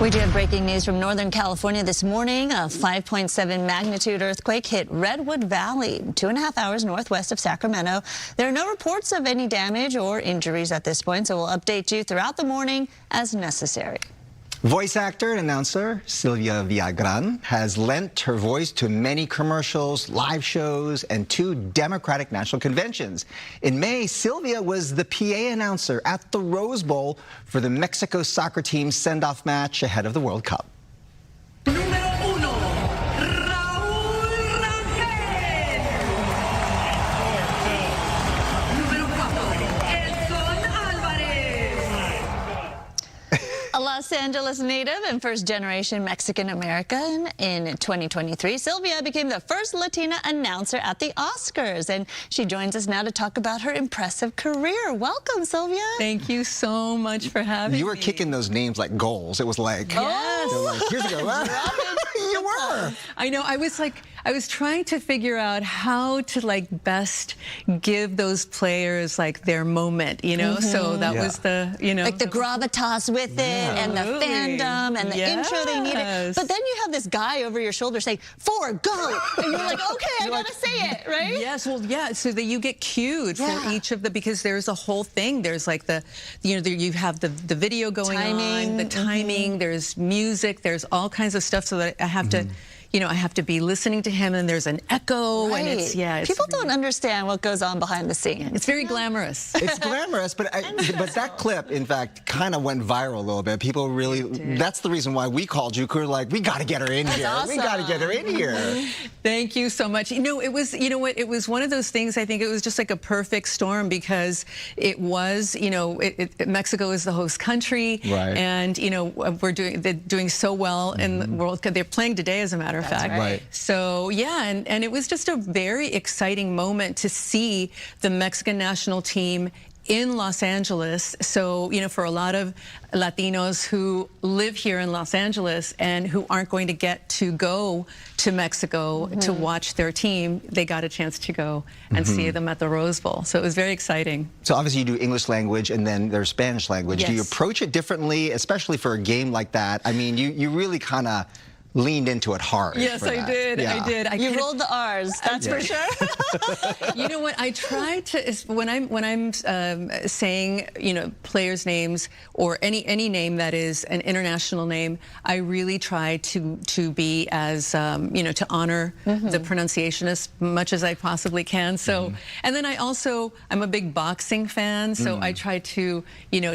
We do have breaking news from Northern California this morning. A 5.7 magnitude earthquake hit Redwood Valley, 2.5 hours northwest of Sacramento. There are no reports of any damage or injuries at this point, so we'll update you throughout the morning as necessary. Voice actor and announcer Sylvia Villagrán has lent her voice to many commercials, live shows, and 2 Democratic national conventions. In May, Sylvia was the PA announcer at the Rose Bowl for the Mexico soccer team's send-off match ahead of the World Cup. A Los Angeles native and first-generation Mexican-American in 2023, Sylvia became the first Latina announcer at the Oscars, and she joins us now to talk about her impressive career. Welcome, Sylvia. Thank you so much for having me. You were kicking those names like goals. It was like, yes. Like, here's a go. You were. I know. I was trying to figure out how to best give those players their moment, So that was the, like the gravitas with it and the fandom and the intro they needed. But then you have this guy over your shoulder saying, 4, go. And you're like, okay, I gotta say it, right? Yes, well, yeah, so that you get cued for each of the, because there's a whole thing. There's like you have the video going on, the timing, there's music, there's all kinds of stuff, so that I have to, I have to be listening to him, and there's an echo, and it's people don't understand what goes on behind the scenes. It's very glamorous. It's glamorous, but that clip, in fact, kind of went viral a little bit. People really, that's the reason why we called you. We're like, we got to get her in here. Awesome. We got to get her in here. Thank you so much. It was, it was one of those things. I think it was just like a perfect storm, because it was, Mexico is the host country, right? And they're doing so well in the World Cup. They're playing today, as a matter of fact. Right. So yeah, and it was just a very exciting moment to see the Mexican national team in Los Angeles. So, for a lot of Latinos who live here in Los Angeles and who aren't going to get to go to Mexico to watch their team, they got a chance to go and see them at the Rose Bowl. So it was very exciting. So obviously you do English language and then there's Spanish language. Yes. Do you approach it differently, especially for a game like that? I mean, you really kind of leaned into it hard. Yes, I did. Yeah. I did. You rolled the R's, that's for sure. You know what? I try to, when I'm saying players' names or any name that is an international name, I really try to be as to honor the pronunciation as much as I possibly can. So, and then I'm a big boxing fan, so I try to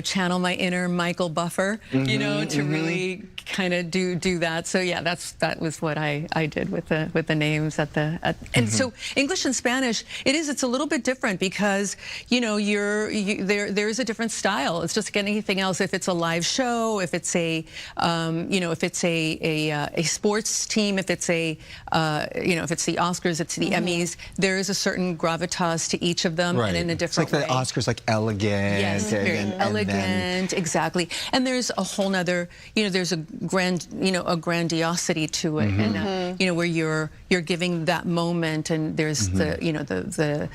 channel my inner Michael Buffer, to really kind of do that. So yeah, that was what I did with the names and so English and Spanish, it's a little bit different because there is a different style. It's just like anything else. If it's a live show, if it's a if it's a sports team, if it's if it's the Oscars, it's the Emmys, there is a certain gravitas to each of them, and in a different way. It's like the Oscars, like elegant. Yes, very elegant, exactly. And there's a whole nother, there's a grandiosity to it, and where you're giving that moment, and there's the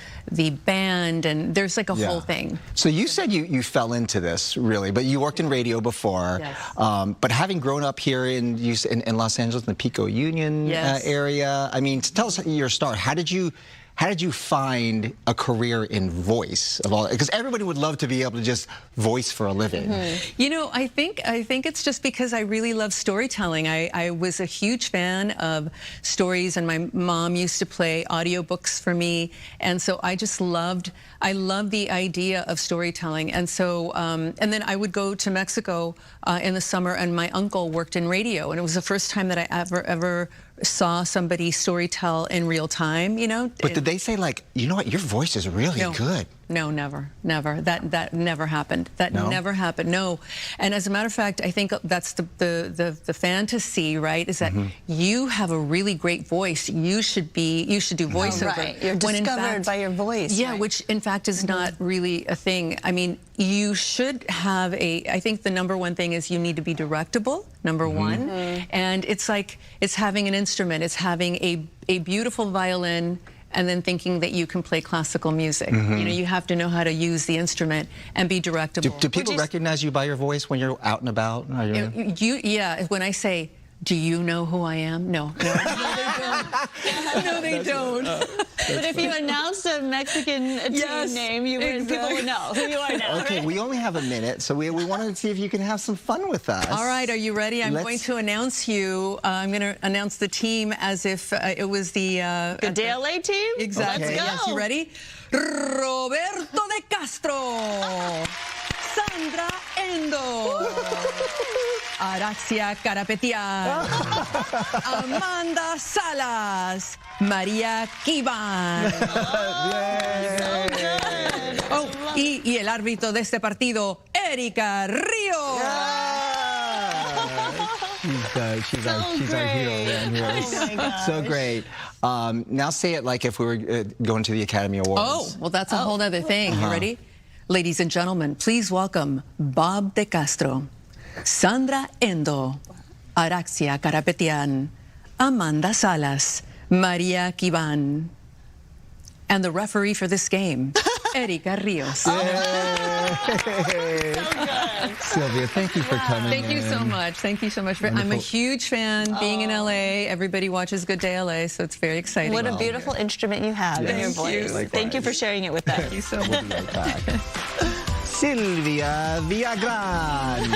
band, and there's like a whole thing. So you said you fell into this really, but you worked in radio before. Yes. But having grown up here in Los Angeles, in the Pico Union area, I mean, tell us your start. How did you find a career in voice of all? Because everybody would love to be able to just voice for a living. I think it's just because I really love storytelling. I was a huge fan of stories, and my mom used to play audiobooks for me, and so I loved the idea of storytelling. And so and then I would go to Mexico in the summer, and my uncle worked in radio, and it was the first time that I ever saw somebody storytell in real time, But did they say, like, you know what, your voice is really good? No, never. That never happened. That never happened. No. And as a matter of fact, I think that's the fantasy, right? Is that you have a really great voice. You should do voiceover. Right. You're discovered by your voice. Yeah, right. which in fact is not really a thing. I mean, you should have I think the number one thing is you need to be directable, number one. And it's like, it's having an instrument. It's having a beautiful violin, and then thinking that you can play classical music. You have to know how to use the instrument and be directable. Do people recognize you by your voice when you're out and about? Yeah, when I say, do you know who I am? No, no, they don't. But if you announced a Mexican team name, people would know who you are now. Okay, we only have a minute, so we wanted to see if you can have some fun with us. All right, are you ready? I'm going to announce you. I'm going to announce the team as if it was the Good Day LA team? Exactly. Let's go. Yes, you ready? Roberto de Castro, Sandra Endo, Araxia Carapetian, Amanda Salas, María Kivan. Y el árbitro de este partido, Erika Ríos. She's our hero around here. So great. Now say it like if we were going to the Academy Awards. Oh, well, that's a whole other thing. You ready? Ladies and gentlemen, please welcome Bob de Castro, Sandra Endo, Araxia Carapetian, Amanda Salas, María Kivan, and the referee for this game, Erika Ríos. Sylvia, thank you for coming. Thank you so much. Thank you so much. I'm a huge fan. Being in LA, everybody watches Good Day LA, so it's very exciting. What a beautiful instrument you have in your voice. Thank you for sharing it with us. Thank you so much. We'll be right back. Sylvia Viagran.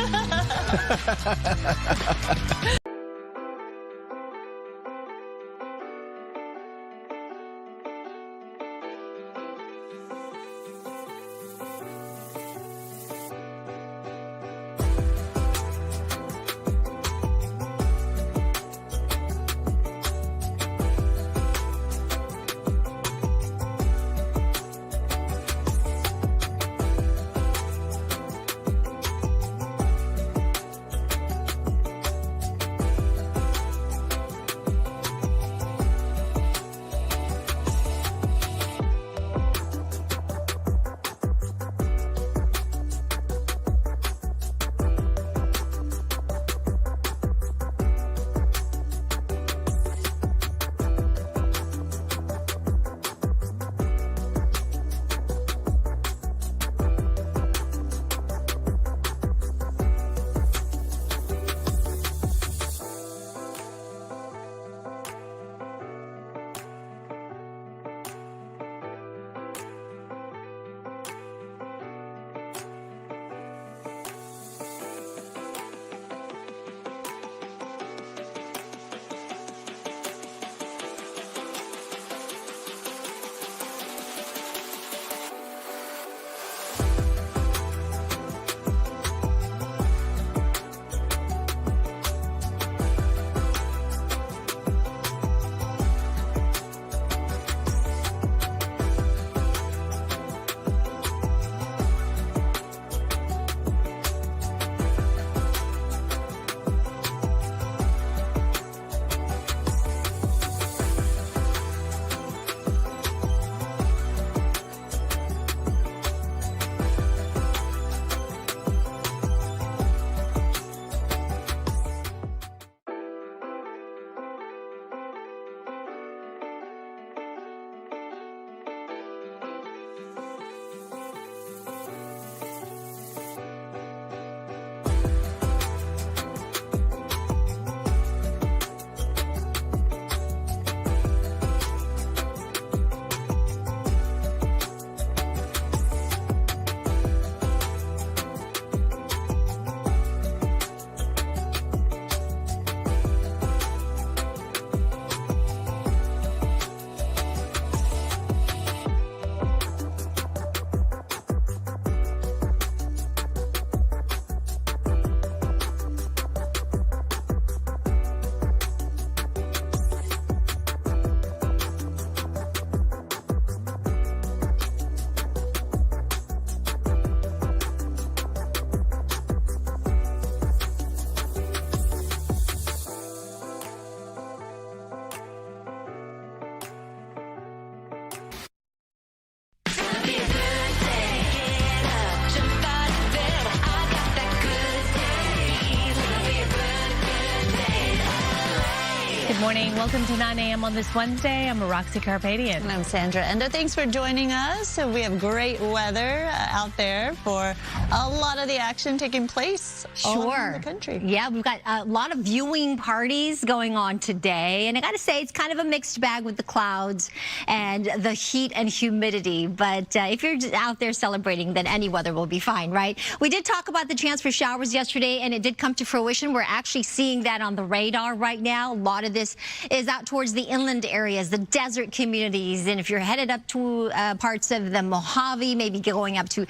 morning. Welcome to 9 a.m. on this Wednesday. I'm Roxy Carpadian. And I'm Sandra Endo. Thanks for joining us. We have great weather out there for a lot of the action taking place all around the country. Yeah, we've got a lot of viewing parties going on today. And I got to say, it's kind of a mixed bag with the clouds and the heat and humidity. But if you're just out there celebrating, then any weather will be fine, right? We did talk about the chance for showers yesterday, and it did come to fruition. We're actually seeing that on the radar right now. A lot of this is out towards the inland areas, the desert communities. And if you're headed up to parts of the Mojave, maybe going up to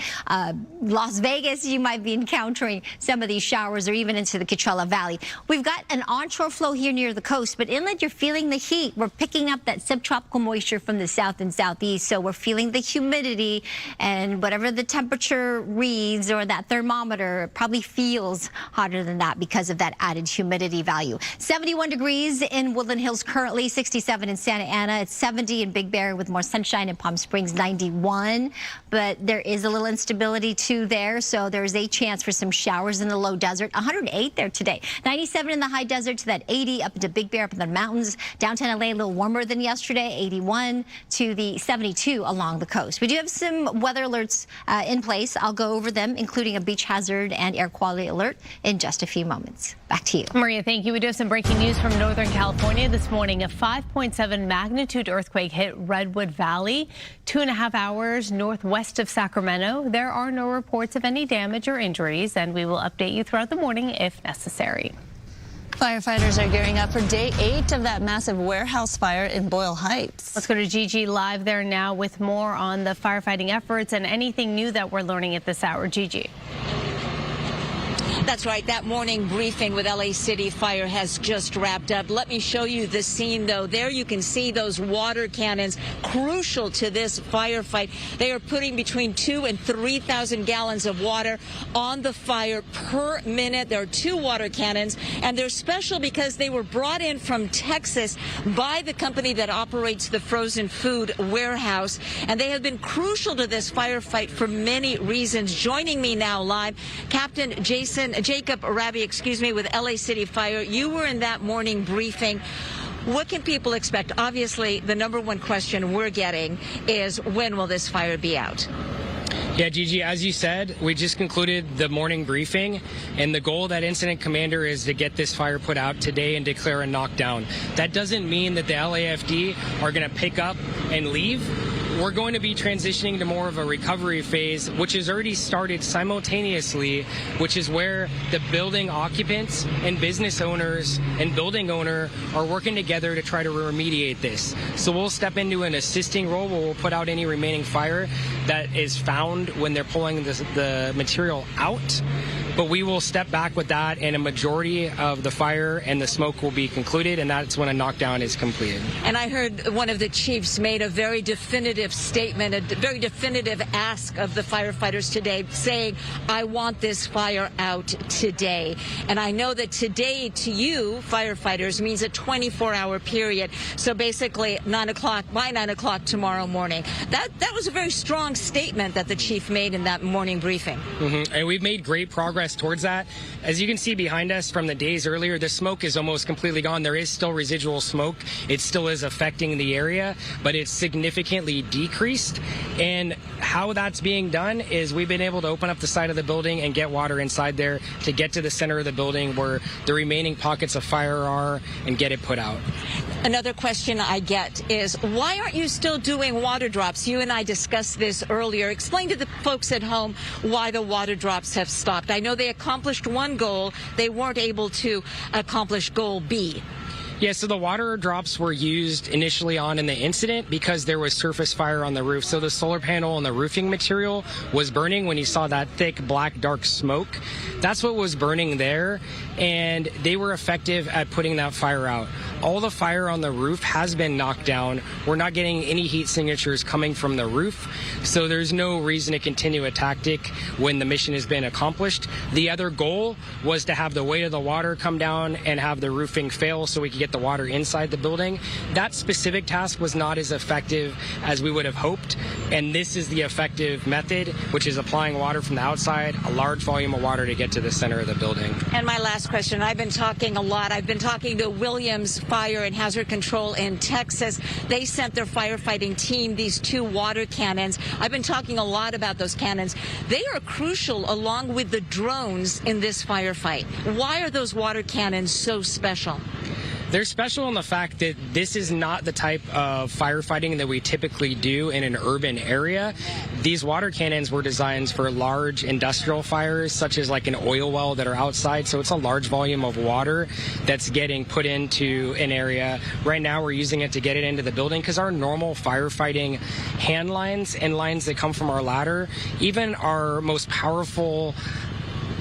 Las Vegas, you might be encountering some of these showers, or even into the Coachella Valley. We've got an onshore flow here near the coast, but inland, you're feeling the heat. We're picking up that subtropical moisture from the south and southeast, so we're feeling the humidity, and whatever the temperature reads or that thermometer probably feels hotter than that because of that added humidity value. 71 degrees in Woodland Hills currently, 67 in Santa Ana. It's 70 in Big Bear with more sunshine in Palm Springs, 91. But there is a little instability too there, so there's a chance for some showers in the low desert. 108 there today. 97 in the high desert to that 80 up into Big Bear up in the mountains. Downtown LA a little warmer than yesterday, 81 to the 72 along the coast. We do have some weather alerts in place. I'll go over them, including a beach hazard and air quality alert in just a few moments. Back to you. Maria, thank you. We do have some breaking news from Northern California this morning. A 5.7 magnitude earthquake hit Redwood Valley 2.5 hours northwest of Sacramento. There are no reports of any damage or injuries, and we will update you throughout the morning if necessary. Firefighters are gearing up for day 8 of that massive warehouse fire in Boyle Heights. Let's go to Gigi live there now with more on the firefighting efforts and anything new that we're learning at this hour. Gigi. That's right. That morning briefing with LA City Fire has just wrapped up. Let me show you the scene, though. There you can see those water cannons, crucial to this firefight. They are putting between 2,000 and 3,000 gallons of water on the fire per minute. There are 2 water cannons, and they're special because they were brought in from Texas by the company that operates the frozen food warehouse, and they have been crucial to this firefight for many reasons. Joining me now live, Captain Jacob Rabi, with LA City Fire. You were in that morning briefing. What can people expect? Obviously, the number one question we're getting is, when will this fire be out? Yeah, Gigi, as you said, we just concluded the morning briefing, and the goal of that incident commander is to get this fire put out today and declare a knockdown. That doesn't mean that the LAFD are going to pick up and leave. We're going to be transitioning to more of a recovery phase, which has already started simultaneously, which is where the building occupants and business owners and building owner are working together to try to remediate this. So we'll step into an assisting role where we'll put out any remaining fire that is found when they're pulling the material out. But we will step back with that, and a majority of the fire and the smoke will be concluded, and that's when a knockdown is completed. And I heard one of the chiefs made a very definitive statement, a very definitive ask of the firefighters today, saying, I want this fire out today. And I know that today to you, firefighters, means a 24-hour period. So basically, by 9 o'clock tomorrow morning. That was a very strong statement that the chief made in that morning briefing. And we've made great progress towards that. As you can see behind us from the days earlier, the smoke is almost completely gone. There is still residual smoke. It still is affecting the area, but it's significantly decreased. And how that's being done is we've been able to open up the side of the building and get water inside there to get to the center of the building where the remaining pockets of fire are and get it put out. Another question I get is, why aren't you still doing water drops? You and I discussed this earlier. Explain to the folks at home why the water drops have stopped. I know they accomplished one goal. They weren't able to accomplish goal B. Yeah, so the water drops were used initially on in the incident because there was surface fire on the roof. So the solar panel and the roofing material was burning when you saw that thick, black, dark smoke. That's what was burning there, and they were effective at putting that fire out. All the fire on the roof has been knocked down. We're not getting any heat signatures coming from the roof, so there's no reason to continue a tactic when the mission has been accomplished. The other goal was to have the weight of the water come down and have the roofing fail so we could get get the water inside the building. That specific task was not as effective as we would have hoped, and this is the effective method, which is applying water from the outside, a large volume of water to get to the center of the building. And my last question, I've been talking a lot. I've been talking to Williams Fire and Hazard Control in Texas. They sent their firefighting team these 2 water cannons. I've been talking a lot about those cannons. They are crucial along with the drones in this firefight. Why are those water cannons so special? They're special in the fact that this is not the type of firefighting that we typically do in an urban area. These water cannons were designed for large industrial fires, such as like an oil well that are outside. So it's a large volume of water that's getting put into an area. Right now we're using it to get it into the building because our normal firefighting hand lines and lines that come from our ladder, even our most powerful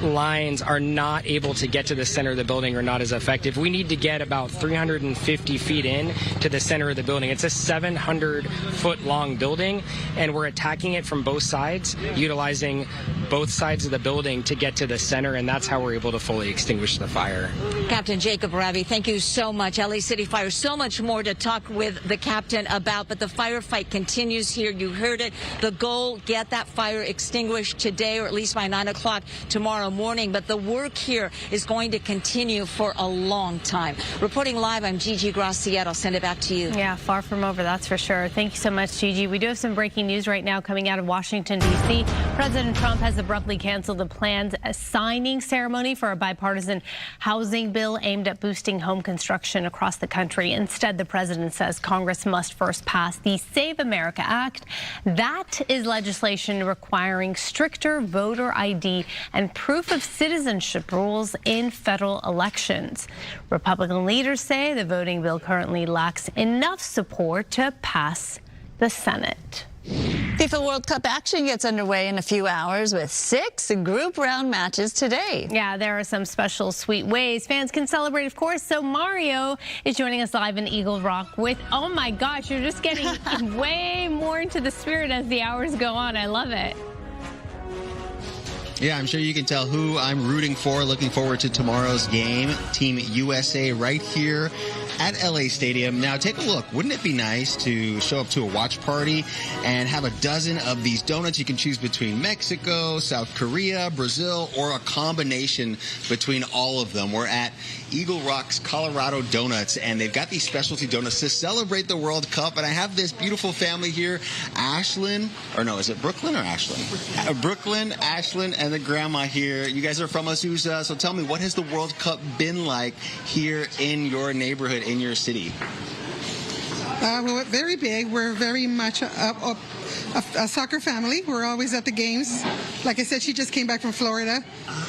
lines are not able to get to the center of the building or not as effective. We need to get about 350 feet in to the center of the building. It's a 700-foot long building, and we're attacking it from both sides, utilizing both sides of the building to get to the center, and that's how we're able to fully extinguish the fire. Captain Jacob Ravi, thank you so much. LA City Fire, so much more to talk with the captain about, but the firefight continues here. You heard it. The goal, get that fire extinguished today, or at least by 9 o'clock tomorrow morning, but the work here is going to continue for a long time. Reporting live, I'm Gigi Graciette. I'll send it back to you. Yeah, far from over, that's for sure. Thank you so much, Gigi. We do have some breaking news right now coming out of Washington, D.C. President Trump has abruptly canceled the planned signing ceremony for a bipartisan housing bill aimed at boosting home construction across the country. Instead, the president says Congress must first pass the Save America Act. That is legislation requiring stricter voter ID and proof of citizenship rules in federal elections. Republican leaders say the voting bill currently lacks enough support to pass the Senate. FIFA World Cup action gets underway in a few hours with 6 group round matches today. Yeah, there are some special sweet ways fans can celebrate, of course. So Mario is joining us live in Eagle Rock with, oh my gosh, you're just getting way more into the spirit as the hours go on. I love it. Yeah, I'm sure you can tell who I'm rooting for. Looking forward to tomorrow's game. Team USA right here at LA Stadium. Now, take a look. Wouldn't it be nice to show up to a watch party and have a dozen of these donuts? You can choose between Mexico, South Korea, Brazil, or a combination between all of them. We're at Eagle Rock's Colorado Donuts, and they've got these specialty donuts to celebrate the World Cup. And I have this beautiful family here, Ashlyn, or no, is it Brooklyn or Ashlyn? Brooklyn, Ashlyn, and the grandma here. You guys are from Azusa, so tell me, what has the World Cup been like here in your neighborhood, in your city? We're very big. We're very much a soccer family. We're always at the games. Like I said, she just came back from Florida.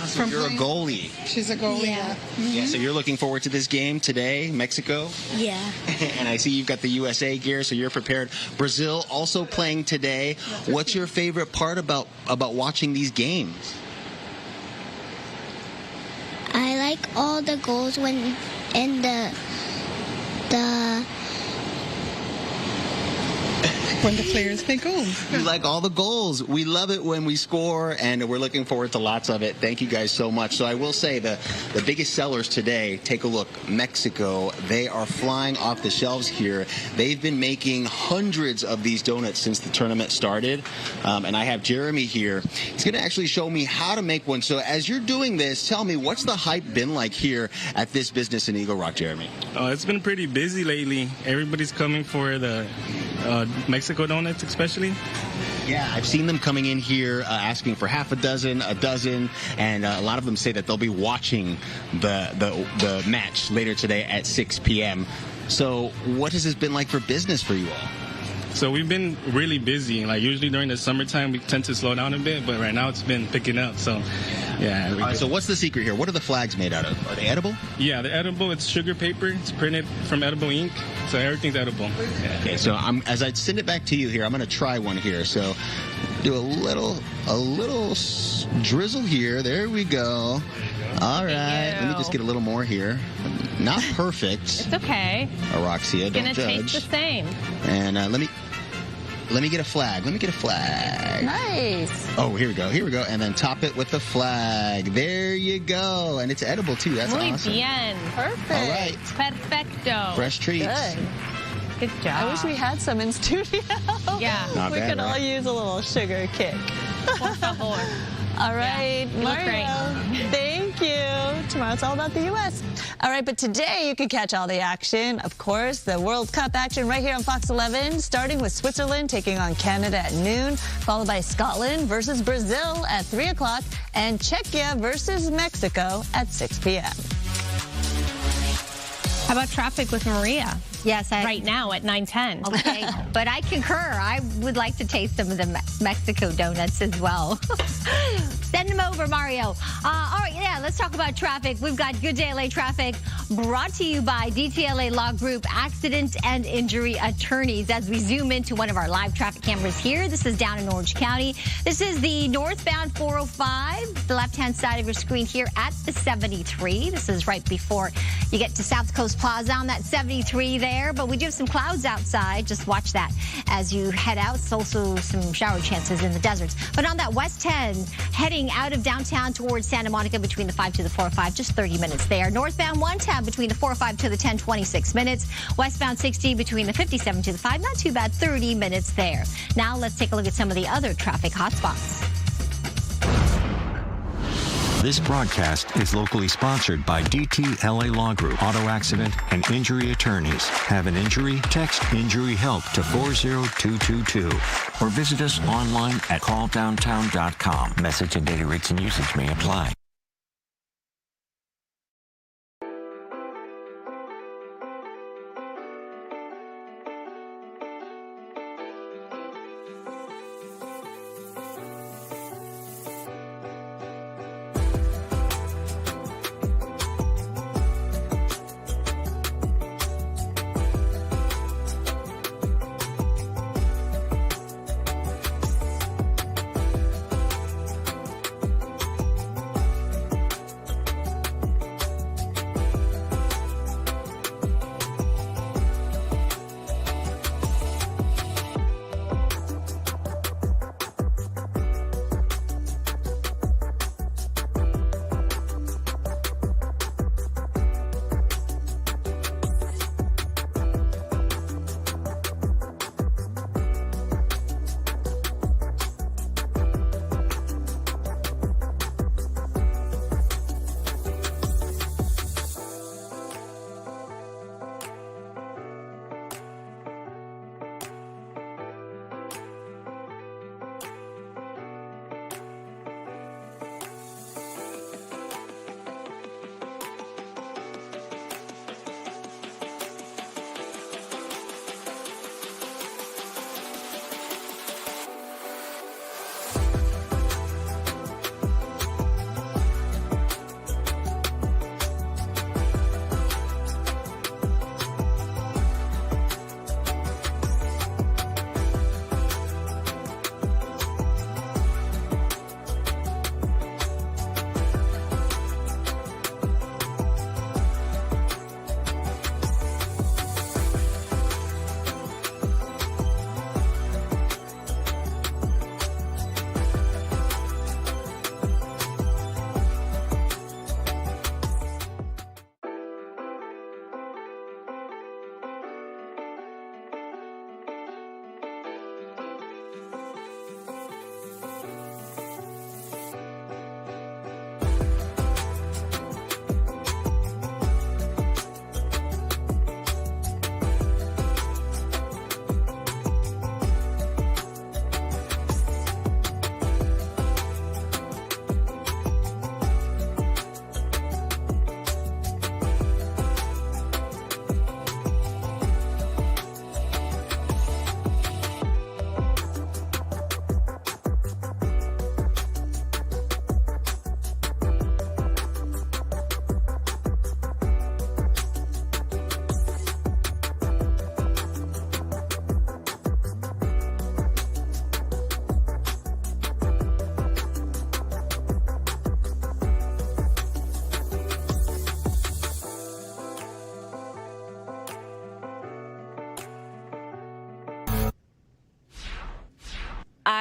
So you're a goalie. She's a goalie. Yeah. Yeah, so you're looking forward to this game today, Mexico? Yeah. And I see you've got the USA gear, so you're prepared. Brazil also playing today. What's your favorite part about watching these games? I like all the goals when in the when the players make goals. You like all the goals. We love it when we score, and we're looking forward to lots of it. Thank you guys so much. So I will say the biggest sellers today, take a look, Mexico, they are flying off the shelves here. They've been making hundreds of these donuts since the tournament started, and I have Jeremy here. He's going to actually show me how to make one. So as you're doing this, tell me, what's the hype been like here at this business in Eagle Rock, Jeremy? It's been pretty busy lately. Everybody's coming for the Mexico donuts, especially. Yeah, I've seen them coming in here asking for half a dozen, and a lot of them say that they'll be watching the match later today at 6 p.m. So what has this been like for business for you all? So we've been really busy. Like usually during the summertime, we tend to slow down a bit, but right now it's been picking up. So, yeah. All right, so what's the secret here? What are the flags made out of? Are they edible? Yeah, they're edible. It's sugar paper. It's printed from edible ink, so everything's edible. Yeah. Okay, so as I send it back to you here, I'm going to try one here. So do a little drizzle here. There we go. All right, let me just get a little more here. Not perfect. It's okay. Araxia, don't judge. It's gonna taste the same. And let me Let me get a flag. Let me get a flag. Nice. Oh, here we go. Here we go. And then top it with the flag. There you go. And it's edible, too. That's Muy awesome. bien. Perfect. All right. Perfecto. Fresh treats. Good. Good job. I wish we had some in studio. Yeah. Not we bad, could all right? use a little sugar kick. Por favor. All right, You look great. Mario, thank you. Tomorrow it's all about the U.S. All right, but today you can catch all the action. Of course, the World Cup action right here on Fox 11, starting with Switzerland taking on Canada at noon, followed by Scotland versus Brazil at 3 o'clock, and Czechia versus Mexico at 6 p.m. How about traffic with Maria? Yes, right now at 9:10. Okay, but I concur. I would like to taste some of the Mexico donuts as well. Send them over, Mario. All right, yeah, let's talk about traffic. We've got Good Day LA traffic brought to you by DTLA Law Group Accident and Injury Attorneys. As we zoom into one of our live traffic cameras here, this is down in Orange County. This is the northbound 405, the left-hand side of your screen here at the 73. This is right before you get to South Coast Plaza on that 73 there, but we do have some clouds outside. Just watch that as you head out. It's also some shower chances in the deserts. But on that West 10, heading out of downtown towards Santa Monica between the 5 to the 405, just 30 minutes there. Northbound 110 between the 405 to the 10, 26 minutes. Westbound 60 between the 57 to the 5, not too bad, 30 minutes there. Now let's take a look at some of the other traffic hotspots. This broadcast is locally sponsored by DTLA Law Group, Auto Accident and Injury Attorneys. Have an injury? Text Injury Help to 40222 or visit us online at calldowntown.com. Message and data rates and usage may apply.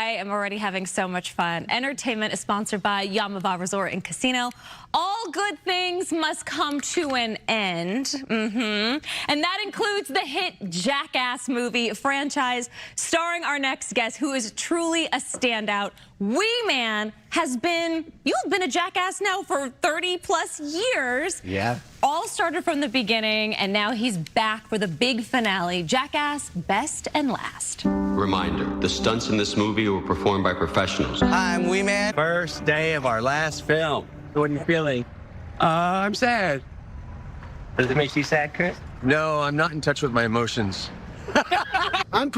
I am already having so much fun. Entertainment is sponsored by Yamava Resort and Casino. All good things must come to an end. And that includes the hit Jackass movie franchise, starring our next guest, who is truly a standout. Wee Man you've been a Jackass now for 30+ years. Yeah. All started from the beginning, and now he's back for the big finale, Jackass Best and Last. Reminder, the stunts in this movie were performed by professionals. Hi, I'm Wee Man. First day of our last film. What are you feeling? I'm sad. Does it make you sad, Chris? No, I'm not in touch with my emotions. I'm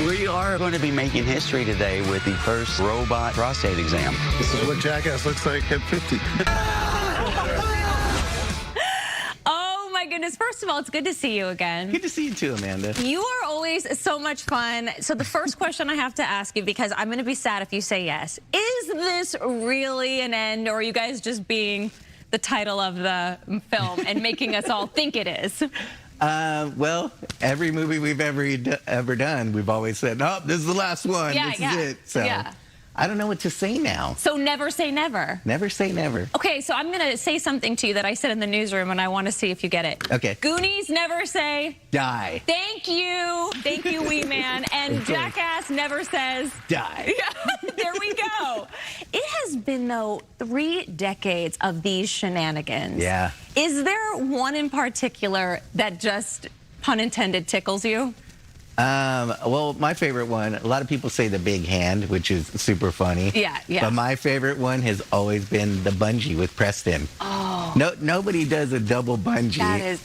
We are going to be making history today with the first robot prostate exam. This is what Jackass looks like at 50. Oh my goodness. First of all, it's good to see you again. Good to see you too, Amanda. You are always so much fun. So the first question I have to ask you, because I'm going to be sad if you say yes, is this really an end, or are you guys just being the title of the film and making us all think it is? Well, every movie we've ever done, we've always said, "Oh, this is the last one. This is it." So I don't know what to say now. So never say never. Never say never. Okay, so I'm going to say something to you that I said in the newsroom, and I want to see if you get it. Okay. Goonies never say die. Thank you. Thank you, Wee Man. And Jackass never says die. There we go. It has been, though, 3 decades of these shenanigans. Yeah. Is there one in particular that just, pun intended, tickles you? Well, my favorite one, a lot of people say the big hand, which is super funny. Yeah. But my favorite one has always been the bungee with Preston. Oh. Nobody does a double bungee. That is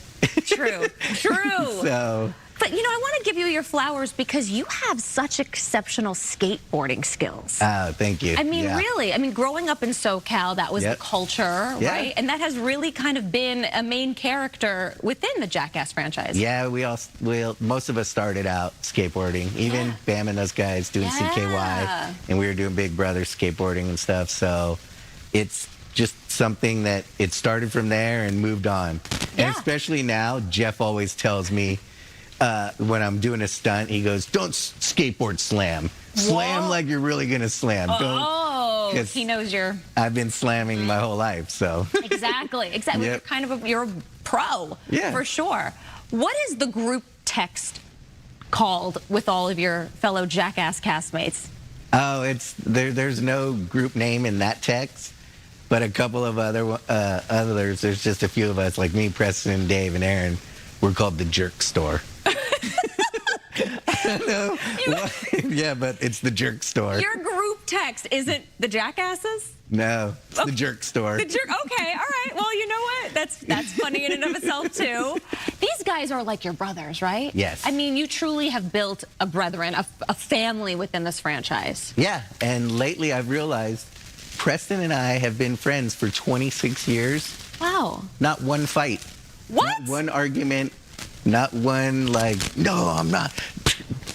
true. True. So. But, you know, I want to give you your flowers because you have such exceptional skateboarding skills. Oh, thank you. I mean, really. I mean, growing up in SoCal, that was the culture, right? And that has really kind of been a main character within the Jackass franchise. Yeah, most of us started out skateboarding. Even Bam and those guys doing CKY. And we were doing Big Brother skateboarding and stuff. So it's just something that it started from there and moved on. And especially now, Jeff always tells me, when I'm doing a stunt, he goes, "Don't skateboard slam. Slam like you're really going to slam. Oh, he knows you're... I've been slamming my whole life, so. Exactly. Yep. You're a pro, for sure. What is the group text called with all of your fellow Jackass castmates? Oh, there's no group name in that text, but a couple of others. There's just a few of us, like me, Preston, Dave, and Aaron. We're called the Jerk Store. No. Yeah, but it's the Jerk Store. Your group text isn't the Jackasses? No, it's the Jerk Store. The Jerk. Okay, all right. Well, you know what? That's funny in and of itself too. These guys are like your brothers, right? Yes. I mean, you truly have built a brethren, a family within this franchise. Yeah, and lately I've realized Preston and I have been friends for 26 years. Wow. Not one fight. What? Not one argument. Not one, like, no, I'm not.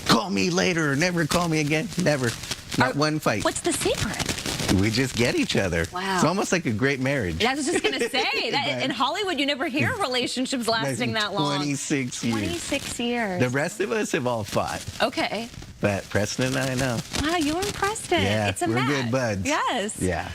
Call me later or never call me again. Never. Not one fight. What's the secret? We just get each other. Wow. It's almost like a great marriage. I was just going to say, that in Hollywood, you never hear relationships lasting that long. 26 years. 26 years. The rest of us have all fought. Okay. But Preston and I know. Wow, you and Preston. Yeah, it's a we're match. good buds. Yes. Yeah.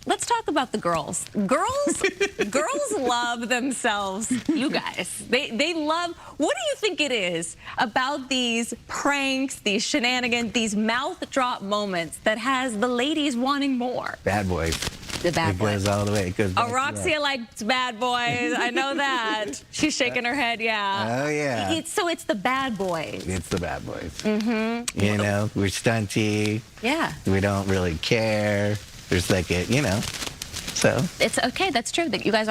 Let's talk about the girls. Girls love themselves. You guys, they love. What do you think it is about these pranks, these shenanigans, these mouth drop moments that has the ladies wanting more? Bad boys. The bad boys. It goes all the way. It goes back Roxia likes bad boys. I know that. She's shaking her head. Yeah. Oh yeah. It's the bad boys. It's the bad boys. Mm-hmm. You know, we're stunty. Yeah. We don't really care. There's like a, so. It's okay. That's true. That you guys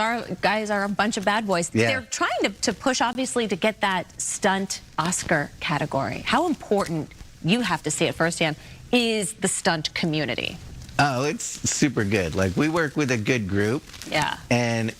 are a bunch of bad boys. Yeah. They're trying to push, obviously, to get that stunt Oscar category. How important, you have to see it firsthand, is the stunt community? Oh, it's super good. Like, we work with a good group. Yeah. And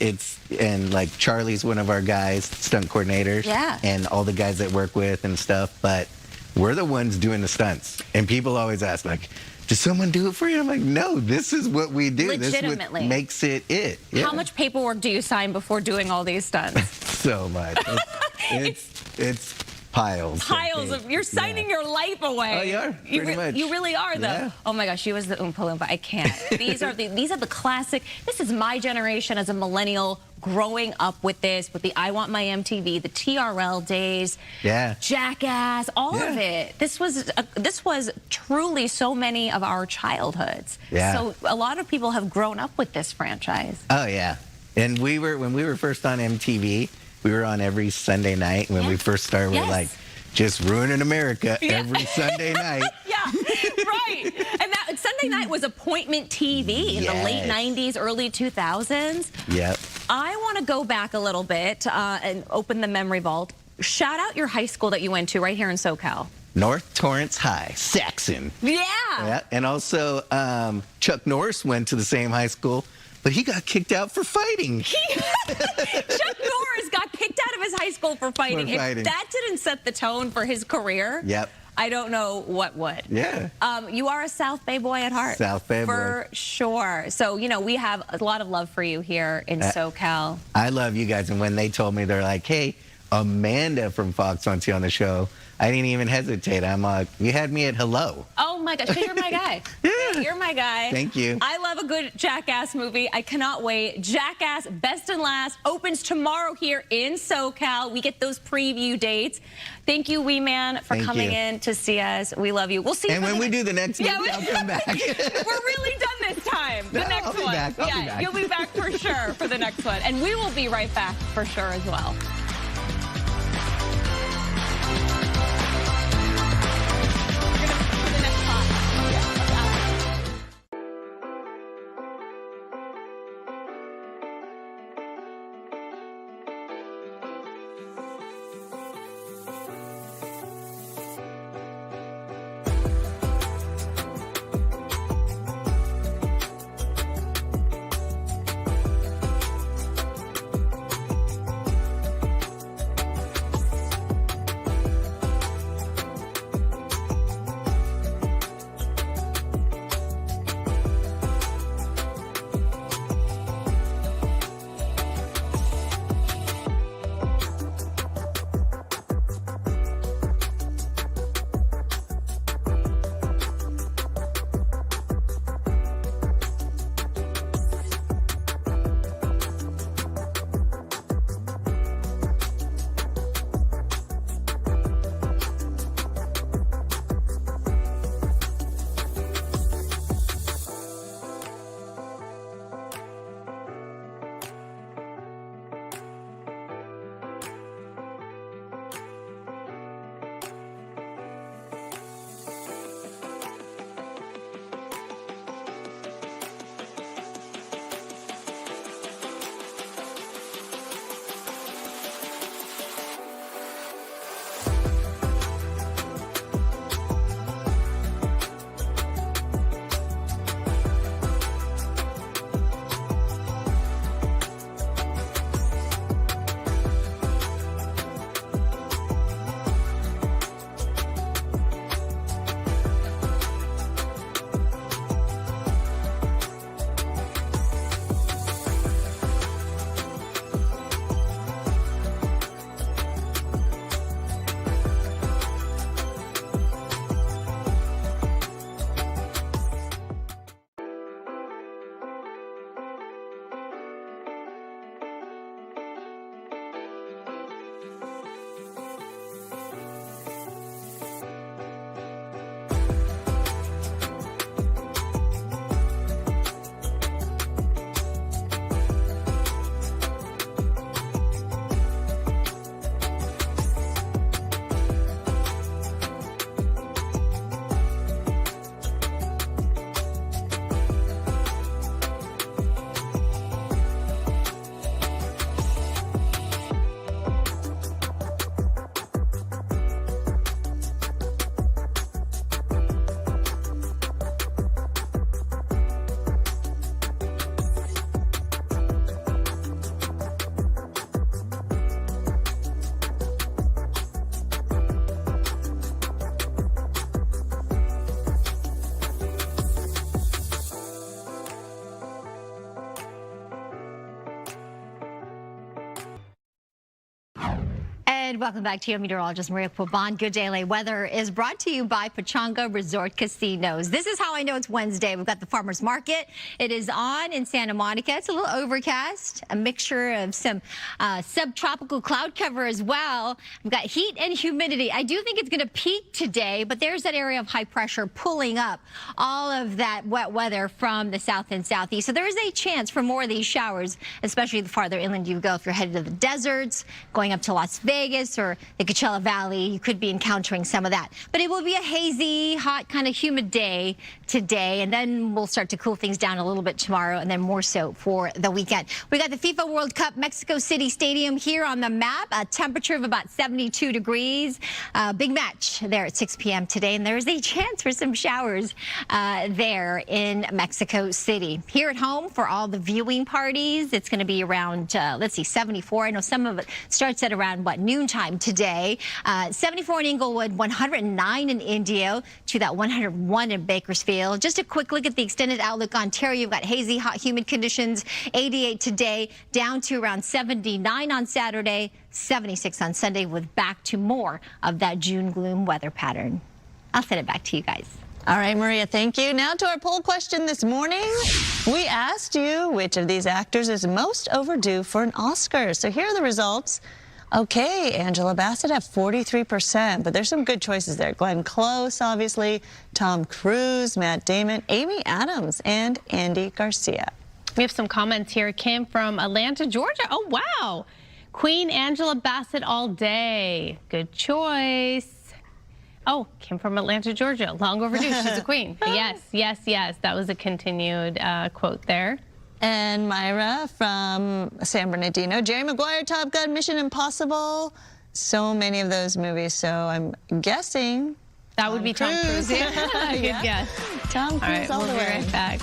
like Charlie's one of our guys, stunt coordinators. Yeah. And all the guys that work with and stuff. But we're the ones doing the stunts. And people always ask, like, did someone do it for you? I'm like, no, this is what we do. Legitimately. This is what makes it. Yeah. How much paperwork do you sign before doing all these stunts? So much. It's piles. Piles of, you're signing your life away. Oh, you are? Pretty much. You really are, though. Yeah. Oh my gosh, she was the Oompa Loompa. I can't. These are the classic. This is my generation as a millennial growing up with this, with the I Want My MTV, the TRL days, Jackass, all of it. This was truly so many of our childhoods. Yeah. So a lot of people have grown up with this franchise. Oh yeah, and when we were first on MTV, we were on every Sunday night. When we first started, we were like, just ruining America every Sunday night. Yeah, right. And that Sunday night was appointment TV in the late 90s, early 2000s. Yep. I want to go back a little bit and open the memory vault. Shout out your high school that you went to right here in SoCal. North Torrance High, Saxon. Yeah. And also, Chuck Norris went to the same high school, but he got kicked out for fighting. Chuck Norris got kicked out of his high school for fighting. If that didn't set the tone for his career, I don't know what would. Yeah. You are a South Bay boy at heart. South Bay boy. For sure. So, you know, we have a lot of love for you here in SoCal. I love you guys. And when they told me, they're like, hey, Amanda from Fox wants you on the show, I didn't even hesitate. I'm like, you had me at hello. Oh my gosh, you're my guy. You're my guy. Thank you. I love a good Jackass movie. I cannot wait. Jackass Best and Last opens tomorrow here in SoCal. We get those preview dates. Thank you, Wee Man, for coming in to see us. We love you. We'll see you. And when we do the next movie, I'll come back. We're really done this time. The next I'll be one. back. I'll be back. You'll be back for sure for the next one. And we will be right back for sure as well. And welcome back to your meteorologist, Maria Quaban. Good Day LA weather is brought to you by Pechanga Resort Casinos. This is how I know it's Wednesday. We've got the farmers market. It is on in Santa Monica. It's a little overcast, a mixture of some subtropical cloud cover as well. We've got heat and humidity. I do think it's going to peak today, but there's that area of high pressure pulling up all of that wet weather from the south and southeast. So there is a chance for more of these showers, especially the farther inland you go. If you're headed to the deserts, going up to Las Vegas or the Coachella Valley, you could be encountering some of that. But it will be a hazy, hot, kind of humid day today, and then we'll start to cool things down a little bit tomorrow, and then more so for the weekend. We got the FIFA World Cup Mexico City Stadium here on the map, a temperature of about 72 degrees. Big match there at 6 p.m. today, and there's a chance for some showers there in Mexico City. Here at home for all the viewing parties, it's going to be around, let's see, 74. I know some of it starts at around, what, noontime today. 74 in Inglewood, 109 in Indio, to that 101 in Bakersfield. Just a quick look at the extended outlook. Ontario, you've got hazy, hot, humid conditions. 88 today, down to around 79 on Saturday, 76 on Sunday, with back to more of that June gloom weather pattern. I'll send it back to you guys. All right, Maria, thank you. Now to our poll question this morning. We asked you which of these actors is most overdue for an Oscar. So here are the results. Okay, Angela Bassett at 43%, but there's some good choices there. Glenn Close, obviously, Tom Cruise, Matt Damon, Amy Adams, and Andy Garcia. We have some comments here. It came from Atlanta, Georgia. Oh, wow. Queen Angela Bassett all day. Good choice. Oh, came from Atlanta, Georgia. Long overdue. She's a queen. Yes, yes, yes. That was a continued quote there. And Myra from San Bernardino. Jerry Maguire, Top Gun, Mission Impossible. So many of those movies. So I'm guessing that would be Tom Cruise. Yeah. Good guess. Tom Cruise all the way. We'll be right back.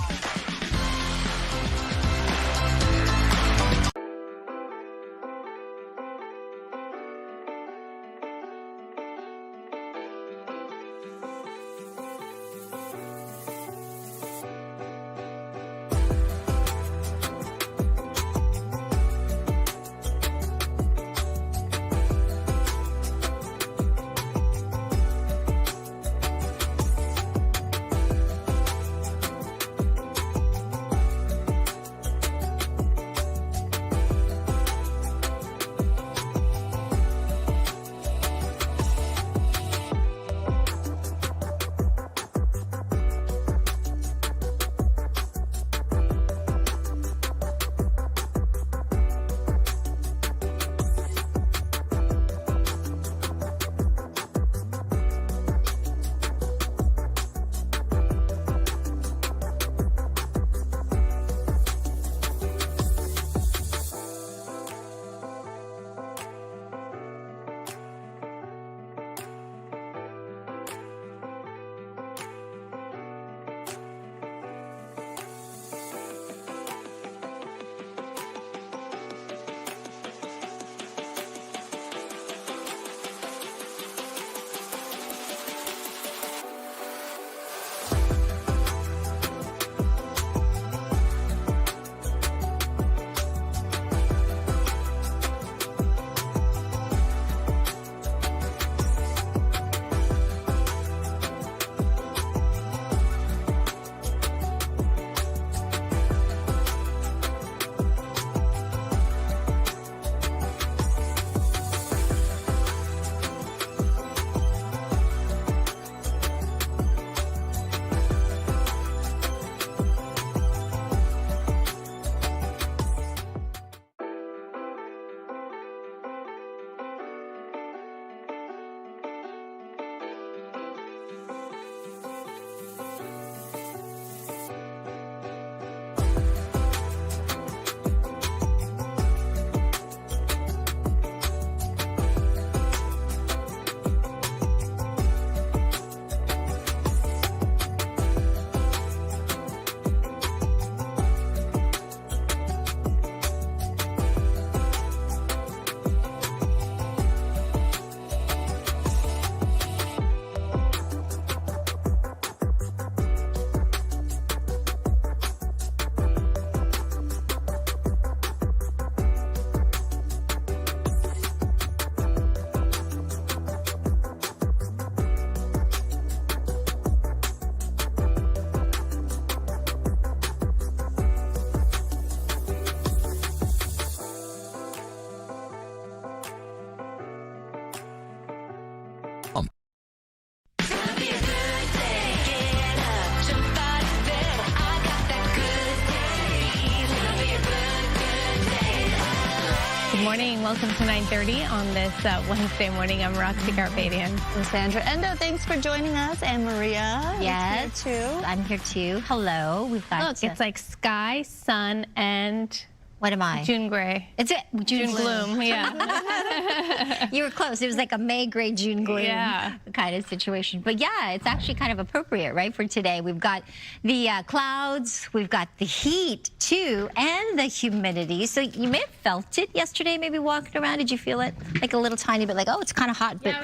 Good morning. Welcome to 9:30 on this Wednesday morning. I'm Roxy Garpadian. I'm Sandra Endo. Thanks for joining us. And Maria. Yes. Here too. I'm here too. Hello. We've got. Look, it's like sky, sun, and what am I? June gray. It's it. June gloom. Yeah. You were close. It was like a May gray, June gloom Yeah. kind of situation. But yeah, it's actually kind of appropriate, right, for today. We've got the clouds, we've got the heat too, and the humidity. So you may have felt it yesterday, maybe walking around. Did you feel it? Like a little tiny bit, like, oh, it's kind of hot, but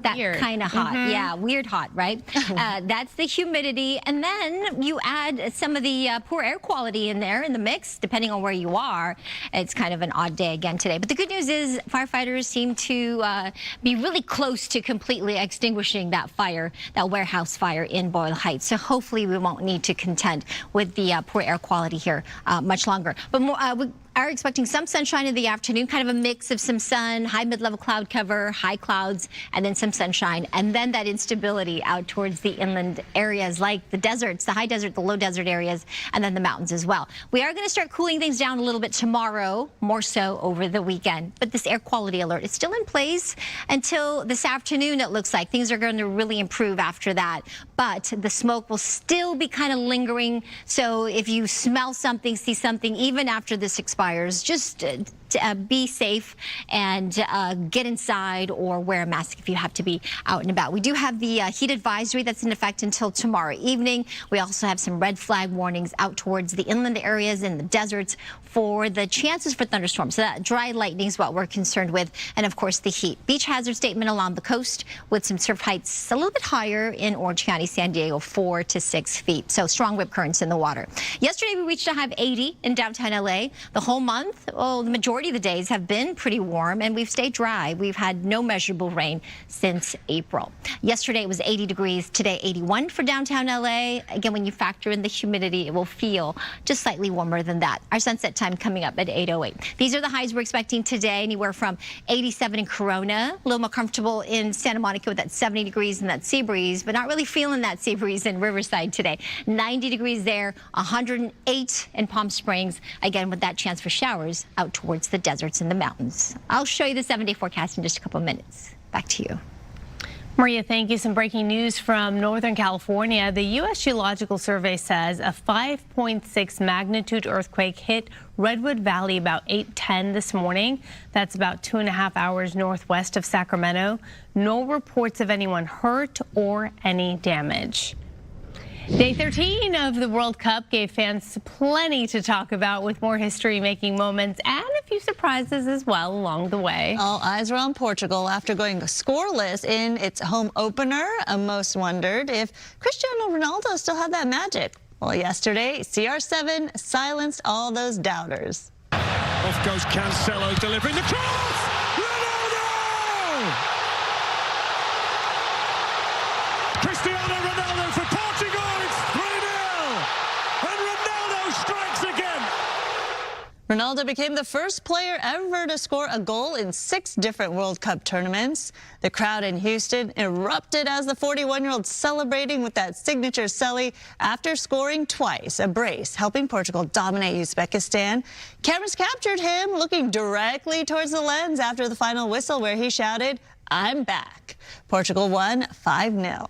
that kind of hot. Yeah, weird hot, right? That's the humidity. And then you add some of the poor air quality in there in the mix, depending on where you are. It's kind of an odd day again today. But the good news is firefighters seem to be really close to completely extinguishing that fire, that warehouse fire in Boyle Heights. So hopefully we won't need to contend with the poor air quality here much longer. But more, we are expecting some sunshine in the afternoon, kind of a mix of some sun, high mid-level cloud cover, high clouds, and then some sunshine, and then that instability out towards the inland areas like the deserts, the high desert, the low desert areas, and then the mountains as well. We are going to start cooling things down a little bit tomorrow, more so over the weekend, but this air quality alert is still in place until this afternoon. It looks like things are going to really improve after that, but the smoke will still be kind of lingering. So if you smell something, see something, even after this expires, just be safe and get inside or wear a mask if you have to be out and about. We do have the heat advisory that's in effect until tomorrow evening. We also have some red flag warnings out towards the inland areas and the deserts for the chances for thunderstorms. So that dry lightning is what we're concerned with, and of course the heat. Beach hazard statement along the coast with some surf heights a little bit higher in Orange County, San Diego, 4 to 6 feet. So strong rip currents in the water. Yesterday we reached a high of 80 in downtown LA. The whole month, the majority of the days have been pretty warm, and we've stayed dry. We've had no measurable rain since April. Yesterday it was 80 degrees. Today 81 for downtown LA. Again, when you factor in the humidity, it will feel just slightly warmer than that. Our sunset time coming up at 8:08. These are the highs we're expecting today, anywhere from 87 in Corona, a little more comfortable in Santa Monica with that 70 degrees and that sea breeze, but not really feeling that sea breeze in Riverside today. 90 degrees there, 108 in Palm Springs, again with that chance for showers out towards the deserts and the mountains. I'll show you the 7-day forecast in just a couple of minutes. Back to you. Maria, thank you. Some breaking news from Northern California. The U.S. Geological Survey says a 5.6 magnitude earthquake hit Redwood Valley about 8:10 this morning. That's about 2.5 hours northwest of Sacramento. No reports of anyone hurt or any damage. Day 13 of the World Cup gave fans plenty to talk about, with more history-making moments and a few surprises as well along the way. All eyes were on Portugal after going scoreless in its home opener. Most wondered if Cristiano Ronaldo still had that magic. Well, yesterday, CR7 silenced all those doubters. Off goes Cancelo, delivering the cross! Ronaldo! Cristiano Ronaldo for Portugal! Ronaldo became the first player ever to score a goal in 6 different World Cup tournaments. The crowd in Houston erupted as the 41-year-old celebrating with that signature celly after scoring twice, a brace, helping Portugal dominate Uzbekistan. Cameras captured him looking directly towards the lens after the final whistle, where he shouted, "I'm back." Portugal won 5-0.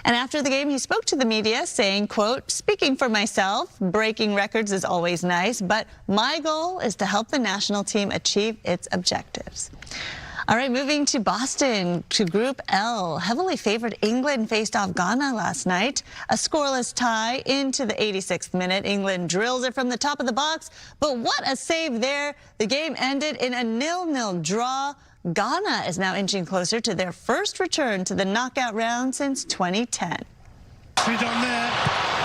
And after the game, he spoke to the media saying, quote, "Speaking for myself, breaking records is always nice, but my goal is to help the national team achieve its objectives." All right, moving to Boston, to Group L. Heavily favored England faced off Ghana last night. A scoreless tie into the 86th minute. England drills it from the top of the box, but what a save there. The game ended in a 0-0 draw. Ghana is now inching closer to their first return to the knockout round since 2010. Straight on there.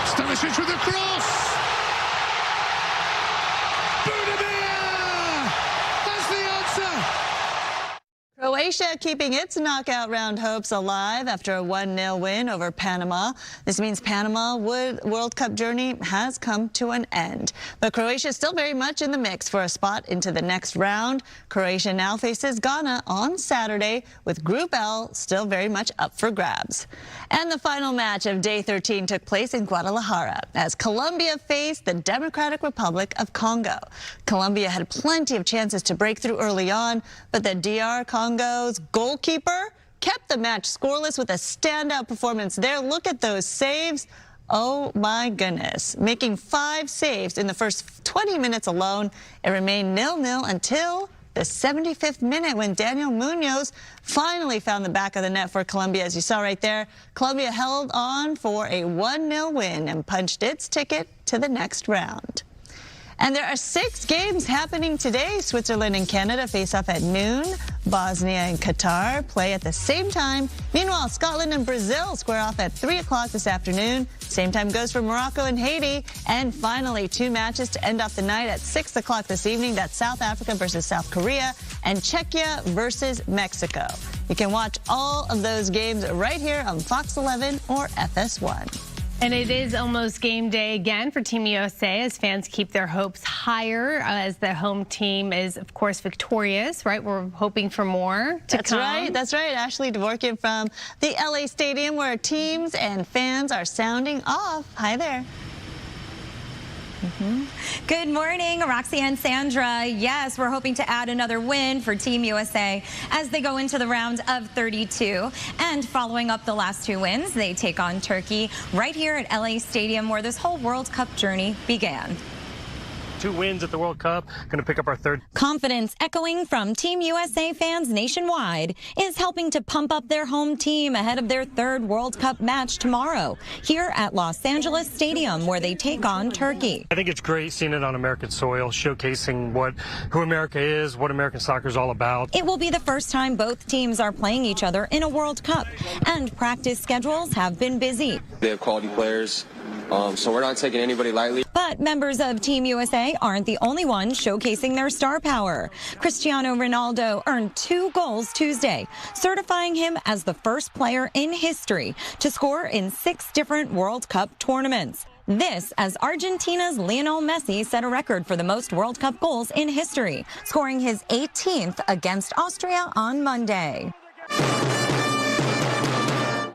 Stanisic with the cross. Budimir! That's the answer. Croatia keeping its knockout round hopes alive after a 1-0 win over Panama. This means Panama World Cup journey has come to an end. But Croatia is still very much in the mix for a spot into the next round. Croatia now faces Ghana on Saturday, with Group L still very much up for grabs. And the final match of Day 13 took place in Guadalajara as Colombia faced the Democratic Republic of Congo. Colombia had plenty of chances to break through early on, but the DR Congo's goalkeeper kept the match scoreless with a standout performance there. Look at those saves. Oh my goodness. Making 5 saves in the first 20 minutes alone. It remained 0-0 until the 75th minute when Daniel Munoz finally found the back of the net for Colombia. As you saw right there, Colombia held on for a 1-0 win and punched its ticket to the next round. And there are 6 games happening today. Switzerland and Canada face off at noon. Bosnia and Qatar play at the same time. Meanwhile, Scotland and Brazil square off at 3 o'clock this afternoon. Same time goes for Morocco and Haiti. And finally, 2 matches to end off the night at 6 o'clock this evening. That's South Africa versus South Korea and Czechia versus Mexico. You can watch all of those games right here on Fox 11 or FS1. And it is almost game day again for Team USA as fans keep their hopes higher as the home team is, of course, victorious, right? We're hoping for more to come. That's right. Ashley Dvorkin from the LA Stadium where teams and fans are sounding off. Hi there. Good morning, Roxy and Sandra. Yes, we're hoping to add another win for Team USA as they go into the round of 32. And following up the last 2 wins, they take on Turkey right here at LA Stadium where this whole World Cup journey began. 2 wins at the World Cup, going to pick up our 3rd. Confidence echoing from Team USA fans nationwide is helping to pump up their home team ahead of their 3rd World Cup match tomorrow here at Los Angeles Stadium where they take on Turkey. I think it's great seeing it on American soil, showcasing who America is, what American soccer is all about. It will be the first time both teams are playing each other in a World Cup, and practice schedules have been busy. They have quality players, so we're not taking anybody lightly. But members of Team USA aren't the only ones showcasing their star power. Cristiano Ronaldo earned 2 goals Tuesday, certifying him as the first player in history to score in 6 different World Cup tournaments. This as Argentina's Lionel Messi set a record for the most World Cup goals in history, scoring his 18th against Austria on Monday.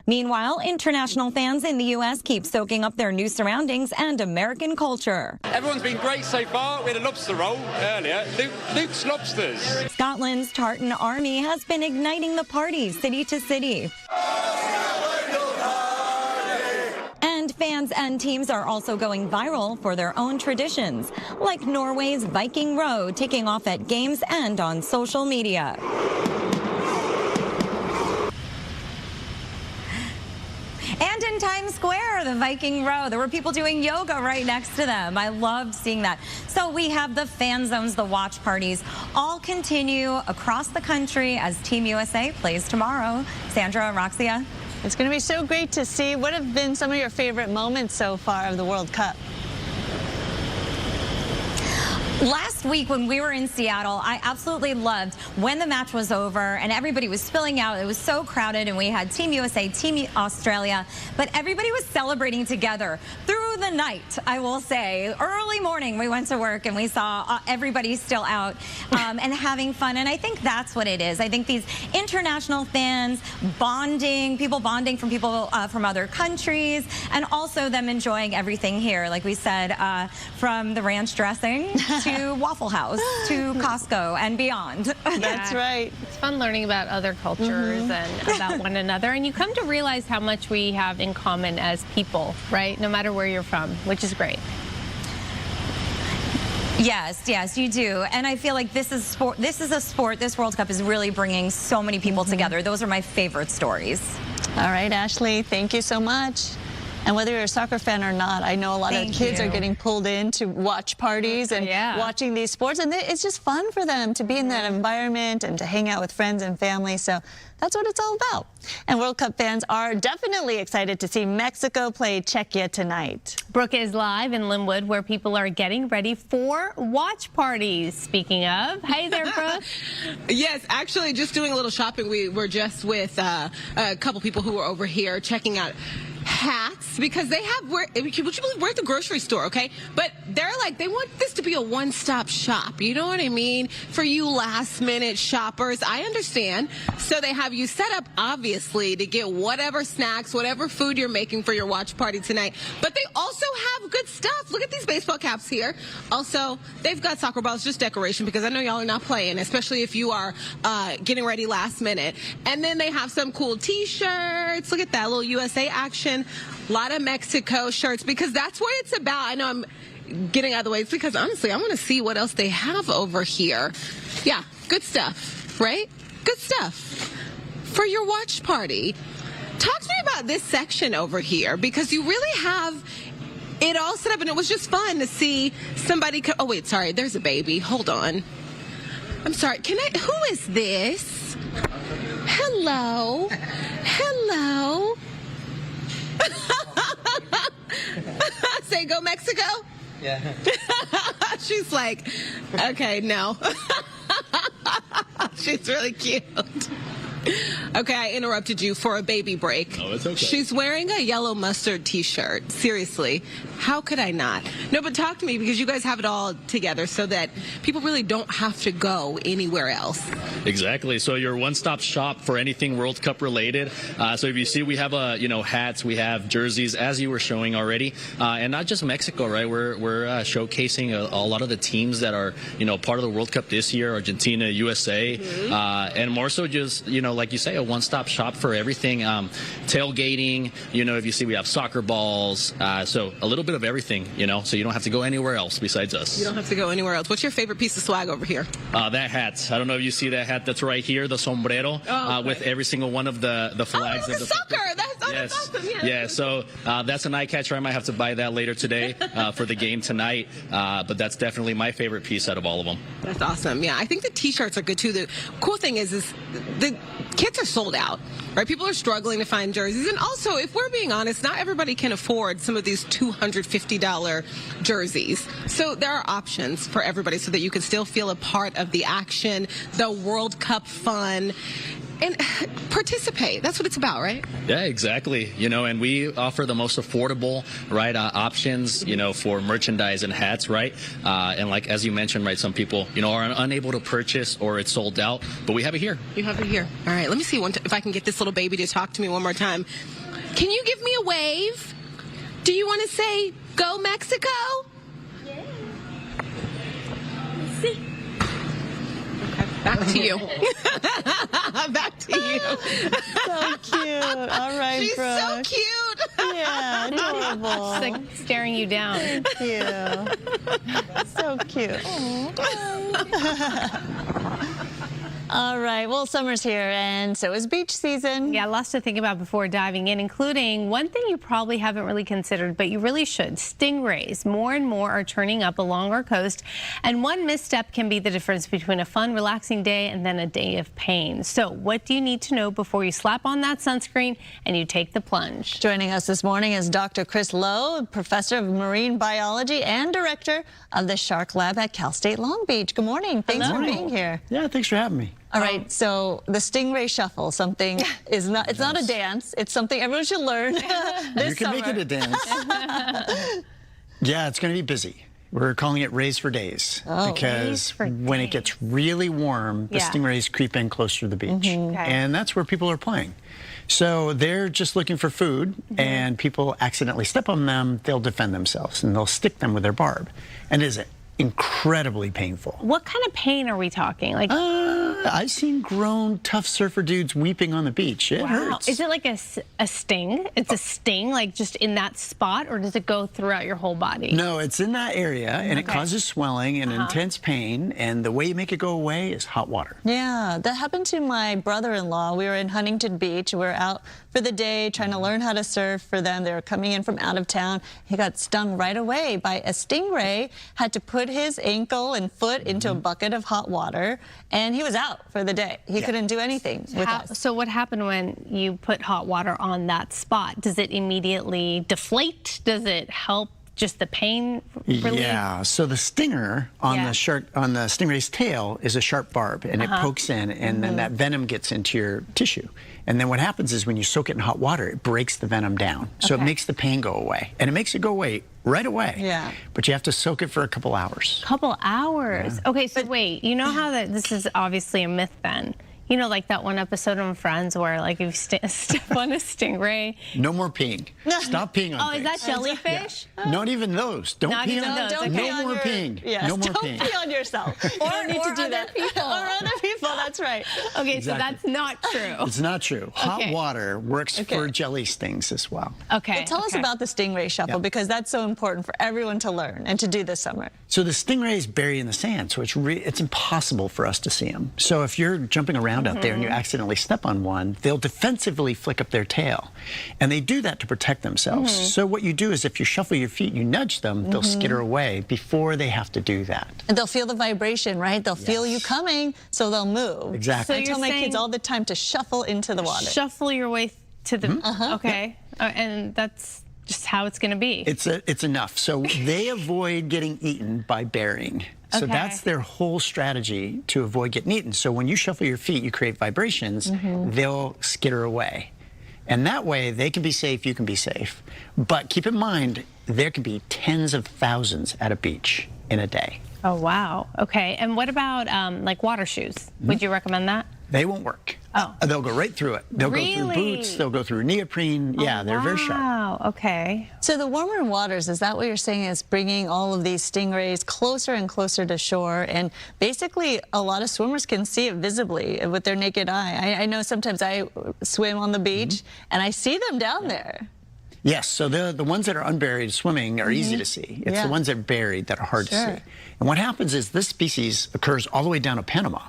Meanwhile, international fans in the U.S. keep soaking up their new surroundings and American culture. Everyone's been great so far. We had a lobster roll earlier. Luke's Lobsters. Scotland's Tartan Army has been igniting the party city to city. And fans and teams are also going viral for their own traditions, like Norway's Viking Row taking off at games and on social media. And in Times Square, the Viking Row, there were people doing yoga right next to them. I loved seeing that. So we have the fan zones, the watch parties, all continue across the country as Team USA plays tomorrow. Sandra, Roxia. It's going to be so great to see. What have been some of your favorite moments so far of the World Cup? Last week when we were in Seattle, I absolutely loved when the match was over and everybody was spilling out. It was so crowded and we had Team USA, Team Australia, but everybody was celebrating together through the night, I will say. Early morning we went to work and we saw everybody still out and having fun, and I think that's what it is. I think these international fans bonding, people bonding from people from other countries, and also them enjoying everything here, like we said, from the ranch dressing to Waffle House, to Costco, and beyond. That's right. It's fun learning about other cultures and about one another. And you come to realize how much we have in common as people, right? No matter where you're from, which is great. Yes, you do. And I feel like this is sport. This is a sport. This World Cup is really bringing so many people together. Those are my favorite stories. All right, Ashley, thank you so much. And whether you're a soccer fan or not, I know a lot of kids are getting pulled in to watch parties and watching these sports. And it's just fun for them to be in that environment and to hang out with friends and family. So that's what it's all about. And World Cup fans are definitely excited to see Mexico play Czechia tonight. Brooke is live in Linwood, where people are getting ready for watch parties. Speaking of, hey there, Brooke. Yes, actually, just doing a little shopping. We were just with a couple people who were over here checking out hats, because they have, would you believe we're at the grocery store, okay? But they're like, they want this to be a one-stop shop, you know what I mean? For you last-minute shoppers, I understand. So they have you set up, obviously, to get whatever snacks, whatever food you're making for your watch party tonight. But they also have good stuff. Look at these baseball caps here. Also, they've got soccer balls, just decoration, because I know y'all are not playing, especially if you are getting ready last minute. And then they have some cool T-shirts. Look at that little USA action. A lot of Mexico shirts, because that's what it's about. I know I'm getting out of the way. It's because, honestly, I want to see what else they have over here. Yeah, good stuff, right? Good stuff for your watch party. Talk to me about this section over here, because you really have it all set up, and it was just fun to see somebody. Oh, wait, sorry. There's a baby. Hold on. I'm sorry. Who is this? Hello. Hello. Say go Mexico? Yeah. She's like, okay, no. She's really cute. Okay, I interrupted you for a baby break. Oh, it's okay. She's wearing a yellow mustard T-shirt. Seriously, how could I not? No, but talk to me, because you guys have it all together so that people really don't have to go anywhere else. Exactly. So you're one-stop shop for anything World Cup related. So if you see, we have hats, we have jerseys, as you were showing already, and not just Mexico, right? We're showcasing a lot of the teams that are part of the World Cup this year: Argentina, USA, and more so just like you say, a one-stop shop for everything. Tailgating, if you see, we have soccer balls, so a little bit of everything, so you don't have to go anywhere else besides us. You don't have to go anywhere else. What's your favorite piece of swag over here? That hat. I don't know if you see that hat that's right here, the sombrero, okay, with every single one of the flags. Oh, of the soccer. That's awesome. Yeah, so that's an eye catcher. I might have to buy that later today for the game tonight, but that's definitely my favorite piece out of all of them. That's awesome. Yeah, I think the T-shirts are good too. The cool thing is the kits are sold out, right? People are struggling to find jerseys. And also, if we're being honest, not everybody can afford some of these $250 jerseys. So there are options for everybody so that you can still feel a part of the action, the World Cup fun, and participate. That's what it's about, right? Yeah, exactly. And we offer the most affordable, right, options, for merchandise and hats, right? And like, as you mentioned, right, some people, are unable to purchase or it's sold out, but we have it here. You have it here. All right, let me see if I can get this little baby to talk to me one more time. Can you give me a wave? Do you want to say, go Mexico? Yeah. Let's see. Back to you. Back to you. So cute. All right, She's Brooke. so cute. Yeah, adorable. She's like staring you down. Thank you. So cute. All right, well, summer's here, and so is beach season. Yeah, lots to think about before diving in, including one thing you probably haven't really considered, but you really should: stingrays. More and more are turning up along our coast, and one misstep can be the difference between a fun, relaxing day and then a day of pain. So what do you need to know before you slap on that sunscreen and you take the plunge? Joining us this morning is Dr. Chris Lowe, professor of marine biology and director of the Shark Lab at Cal State Long Beach. Good morning. Thanks for being here. Yeah, thanks for having me. All right, so the stingray shuffle, it's not a dance. It's something everyone should learn this You can make it a dance. Yeah, it's going to be busy. We're calling it Rays for Days because when it gets really warm, the stingrays creep in closer to the beach. And that's where people are playing. So they're just looking for food, and people accidentally step on them, they'll defend themselves, and they'll stick them with their barb. And it is incredibly painful. What kind of pain are we talking? Like I've seen grown, tough surfer dudes weeping on the beach. It hurts. Is it like a sting? It's a sting, like just in that spot, or does it go throughout your whole body? No, it's in that area, and it causes swelling and intense pain, and the way you make it go away is hot water. Yeah, that happened to my brother-in-law. We were in Huntington Beach. We were out for the day trying to learn how to surf for them. They were coming in from out of town. He got stung right away by a stingray, had to put his ankle and foot into a bucket of hot water, and he was out for the day. He couldn't do anything with us. So what happened when you put hot water on that spot? Does it immediately deflate? Does it help just the pain relief? Yeah, so the stinger on the stingray's tail is a sharp barb, and it pokes in, and then that venom gets into your tissue. And then what happens is when you soak it in hot water, it breaks the venom down. So it makes the pain go away. And it makes it go away right away. Yeah. But you have to soak it for a couple hours. Couple hours. Yeah. Okay, so wait, you know how this is obviously a myth then? You know, like that one episode on Friends where, like, if you step on a stingray. No more peeing. Stop peeing on things. Oh, is that jellyfish? Yeah. Not even those. Don't pee on those. No more peeing. Yes, no more don't peeing. pee on yourself. You don't need to do that. People. Or other people, that's right. Okay, so that's not true. It's not true. Hot water works for jelly stings as well. Okay. Well, tell us about the stingray shuffle, because that's so important for everyone to learn and to do this summer. So the stingrays bury in the sand, so it's impossible for us to see them. So if you're jumping around out there and you accidentally step on one, they'll defensively flick up their tail. And they do that to protect themselves. So what you do is if you shuffle your feet, you nudge them, they'll skitter away before they have to do that. And they'll feel the vibration, right? They'll feel you coming, so they'll move. Exactly. So I tell my kids all the time to shuffle into the water. Shuffle your way to the, okay. And that's just how it's going to be. It's enough. So they avoid getting eaten by burying. So that's their whole strategy to avoid getting eaten. So when you shuffle your feet, you create vibrations, they'll skitter away. And that way, they can be safe, you can be safe. But keep in mind, there can be tens of thousands at a beach in a day. Oh, wow. Okay. And what about like water shoes? Would you recommend that? They won't work. Oh. They'll go right through it. They'll go through boots, they'll go through neoprene. Yeah, they're very sharp. Wow, okay. So the warmer waters, is that what you're saying is bringing all of these stingrays closer and closer to shore? And basically, a lot of swimmers can see it visibly with their naked eye. I know sometimes I swim on the beach, and I see them down there. Yes, so the ones that are unburied swimming are easy to see. It's the ones that are buried that are hard to see. And what happens is this species occurs all the way down to Panama.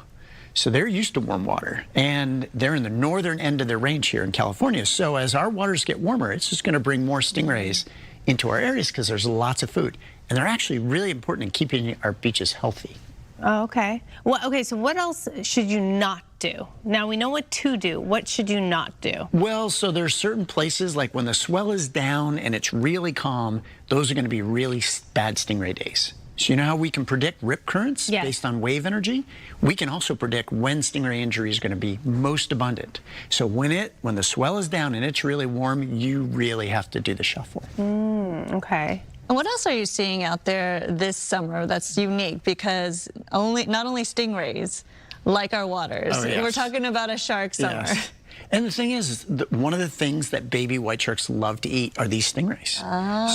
So they're used to warm water, and they're in the northern end of their range here in California. So as our waters get warmer, it's just going to bring more stingrays into our areas because there's lots of food. And they're actually really important in keeping our beaches healthy. Oh, okay. Well, okay, so what else should you not do? Now, we know what to do. What should you not do? Well, so there's certain places, like when the swell is down and it's really calm, those are going to be really bad stingray days. So you know how we can predict rip currents based on wave energy? We can also predict when stingray injury is going to be most abundant. So when the swell is down and it's really warm, you really have to do the shuffle. Okay. And what else are you seeing out there this summer that's unique? Because not only stingrays like our waters. We're talking about a shark summer. Yes. And the thing is one of the things that baby white sharks love to eat are these stingrays.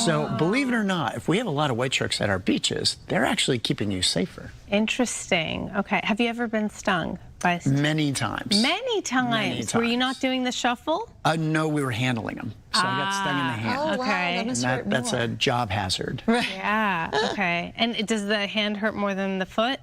So believe it or not, if we have a lot of white sharks at our beaches, they're actually keeping you safer. Interesting. Okay. Have you ever been stung by a stingray? Many times. Many times. Were you not doing the shuffle? No, we were handling them. So I got stung in the hand. Oh, wow, that's a job hazard. Yeah. Okay. And does the hand hurt more than the foot?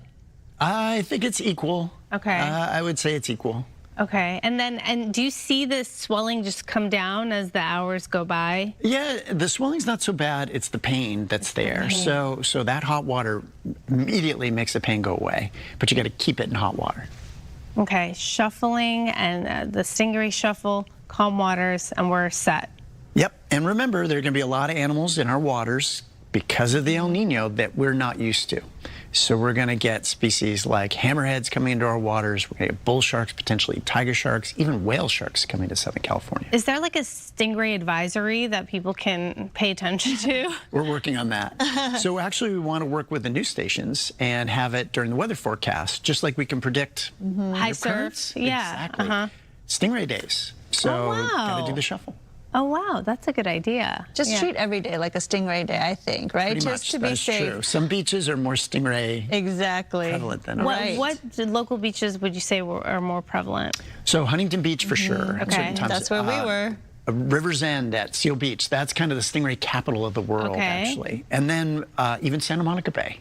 I think it's equal. Okay. I would say it's equal. Okay, and do you see the swelling just come down as the hours go by? Yeah, the swelling's not so bad. It's the pain that's there. So that hot water immediately makes the pain go away, but you got to keep it in hot water. Okay, shuffling and the stingray shuffle, calm waters, and we're set. Yep, and remember, there are going to be a lot of animals in our waters because of the El Nino that we're not used to. So we're going to get species like hammerheads coming into our waters. We're going to get bull sharks, potentially tiger sharks, even whale sharks coming to Southern California. Is there like a stingray advisory that people can pay attention to? We're working on that. So actually we want to work with the news stations and have it during the weather forecast, just like we can predict high surf. Yeah. Exactly. Stingray days. So got to do the shuffle. Oh, wow. That's a good idea. Just treat every day like a stingray day, I think, right? Pretty Just much. to be That's safe. true. Some beaches are more stingray prevalent than others. What local beaches would you say are more prevalent? So Huntington Beach for sure. at Okay. certain times. That's where we were. River's End at Seal Beach. That's kind of the stingray capital of the world, actually. And then even Santa Monica Bay.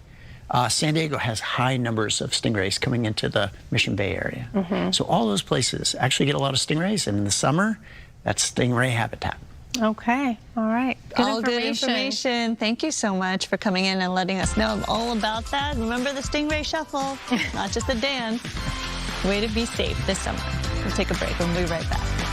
San Diego has high numbers of stingrays coming into the Mission Bay area. So all those places actually get a lot of stingrays, and in the summer, that's stingray habitat. Okay. All right. Good information. Thank you so much for coming in and letting us know all about that. Remember the Stingray Shuffle, not just a dance. Way to be safe this summer. We'll take a break and we'll be right back.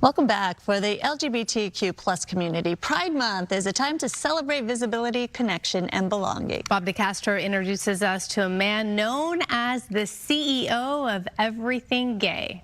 Welcome back. For the LGBTQ plus community, Pride Month is a time to celebrate visibility, connection, and belonging. Bob DeCastro introduces us to a man known as the CEO of Everything Gay.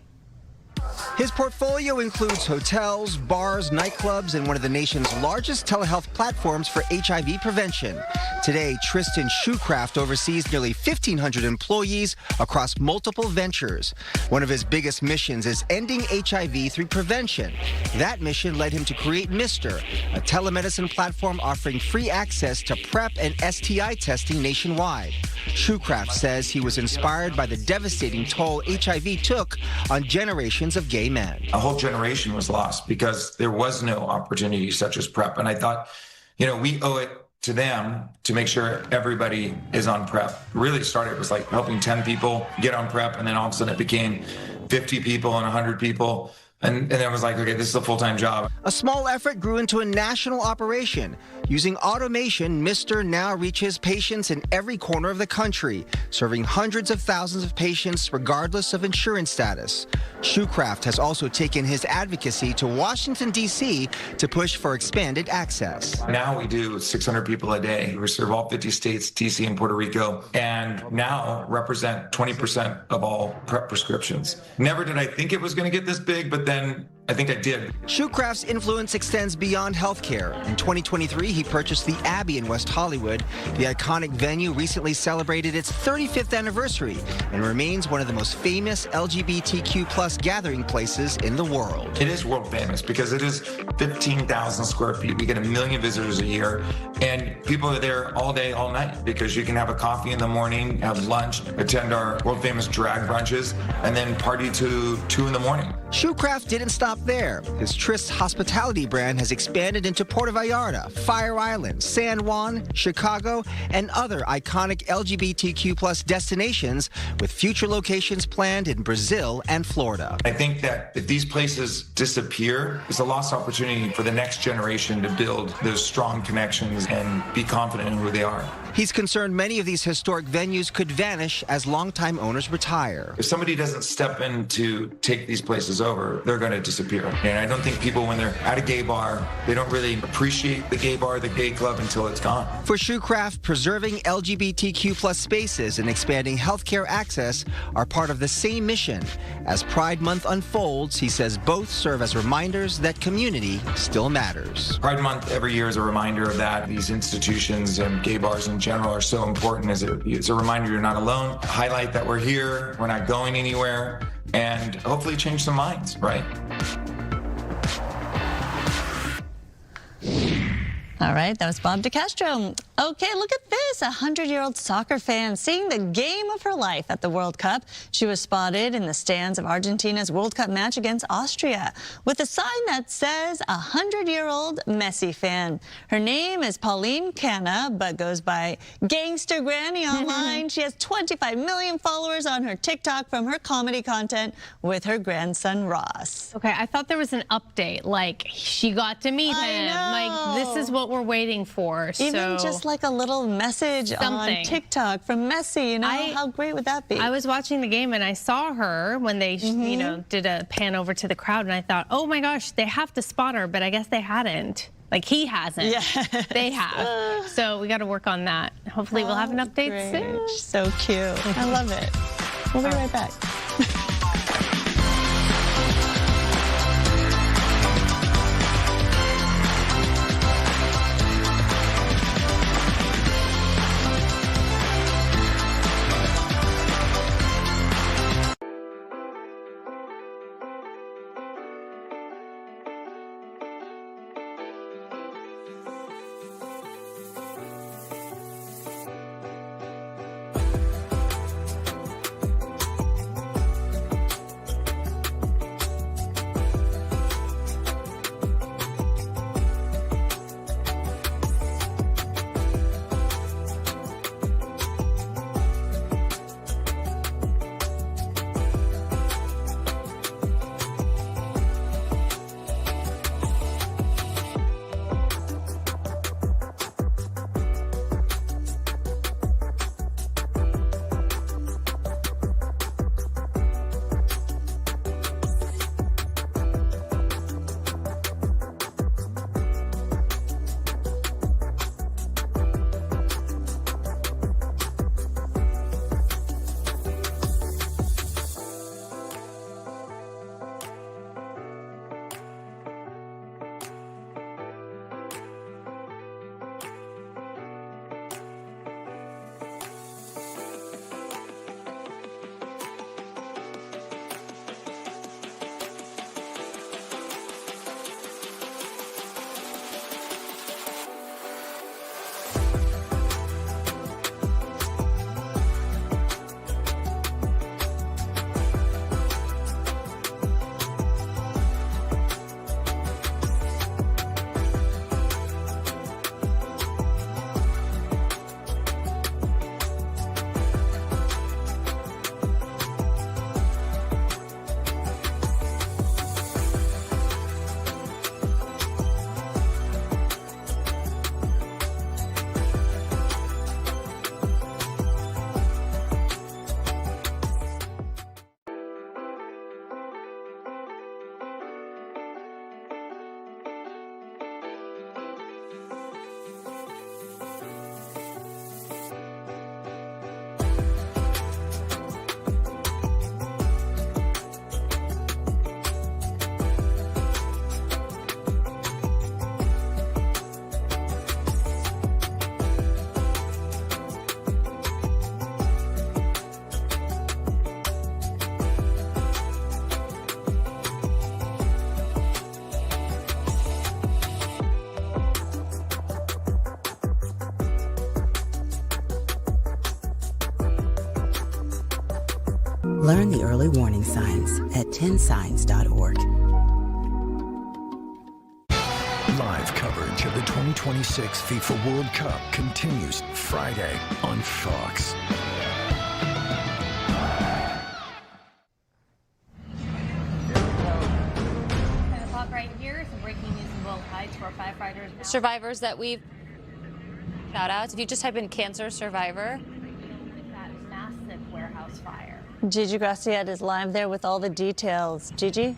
His portfolio includes hotels, bars, nightclubs, and one of the nation's largest telehealth platforms for HIV prevention. Today, Tristan Shoecraft oversees nearly 1,500 employees across multiple ventures. One of his biggest missions is ending HIV through prevention. That mission led him to create Mr., a telemedicine platform offering free access to PrEP and STI testing nationwide. Shoecraft says he was inspired by the devastating toll HIV took on generations of gay men. A whole generation was lost because there was no opportunity such as PrEP. And I thought, you know, we owe it to them to make sure everybody is on PrEP. Really started, it was like helping 10 people get on PrEP, and then all of a sudden it became 50 people and 100 people. And then I was like, okay, this is a full-time job. A small effort grew into a national operation. Using automation, Mr. now reaches patients in every corner of the country, serving hundreds of thousands of patients regardless of insurance status. Shoecraft has also taken his advocacy to Washington, D.C. to push for expanded access. Now we do 600 people a day. We serve all 50 states, D.C. and Puerto Rico, and now represent 20% of all PrEP prescriptions. Never did I think it was going to get this big, but then I think I did. Shoecraft's influence extends beyond healthcare. In 2023, he purchased the Abbey in West Hollywood. The iconic venue recently celebrated its 35th anniversary and remains one of the most famous LGBTQ plus gathering places in the world. It is world famous because it is 15,000 square feet. We get 1 million visitors a year, and people are there all day, all night, because you can have a coffee in the morning, have lunch, attend our world famous drag brunches, and then party to 2 in the morning. Shoecraft didn't stop there. His Tryst hospitality brand has expanded into Puerto Vallarta, Fire Island, San Juan, Chicago, and other iconic LGBTQ plus destinations, with future locations planned in Brazil and Florida. I think that if these places disappear, it's a lost opportunity for the next generation to build those strong connections and be confident in who they are. He's concerned many of these historic venues could vanish as longtime owners retire. If somebody doesn't step in to take these places over, they're going to disappear. And I don't think people, when they're at a gay bar, they don't really appreciate the gay bar, the gay club, until it's gone. For Shoecraft, preserving LGBTQ plus spaces and expanding healthcare access are part of the same mission. As Pride Month unfolds, he says both serve as reminders that community still matters. Pride Month every year is a reminder of that. These institutions and gay bars in general are so important. It's a reminder you're not alone. Highlight that we're here, we're not going anywhere, and hopefully change some minds, right? All right, that was Bob DeCastro. Okay, look at this. A 100-year-old soccer fan seeing the game of her life at the World Cup. She was spotted in the stands of Argentina's World Cup match against Austria with a sign that says 100-year-old Messi fan. Her name is Pauline Canna, but goes by Gangster Granny online. She has 25 million followers on her TikTok from her comedy content with her grandson Ross. Okay, I thought there was an update, like she got to meet him. Like, this is what we're waiting for. Even just like a little message on TikTok from Messi, you know, how great would that be? I was watching the game and I saw her when they, you know, did a pan over to the crowd, and I thought, oh my gosh, they have to spot her, but I guess they hadn't. Like, he hasn't. Yeah. They have. So we got to work on that. Hopefully we'll have an update soon. So cute. I love it. We'll be right back. Learn the early warning signs at 10signs.org. Live coverage of the 2026 FIFA World Cup continues Friday on Fox. Right here, some breaking news in Boyle Heights for firefighters. Survivors that we've shout outs. If you just type in cancer survivor. That massive warehouse fire. Gigi Graciette is live there with all the details. Gigi?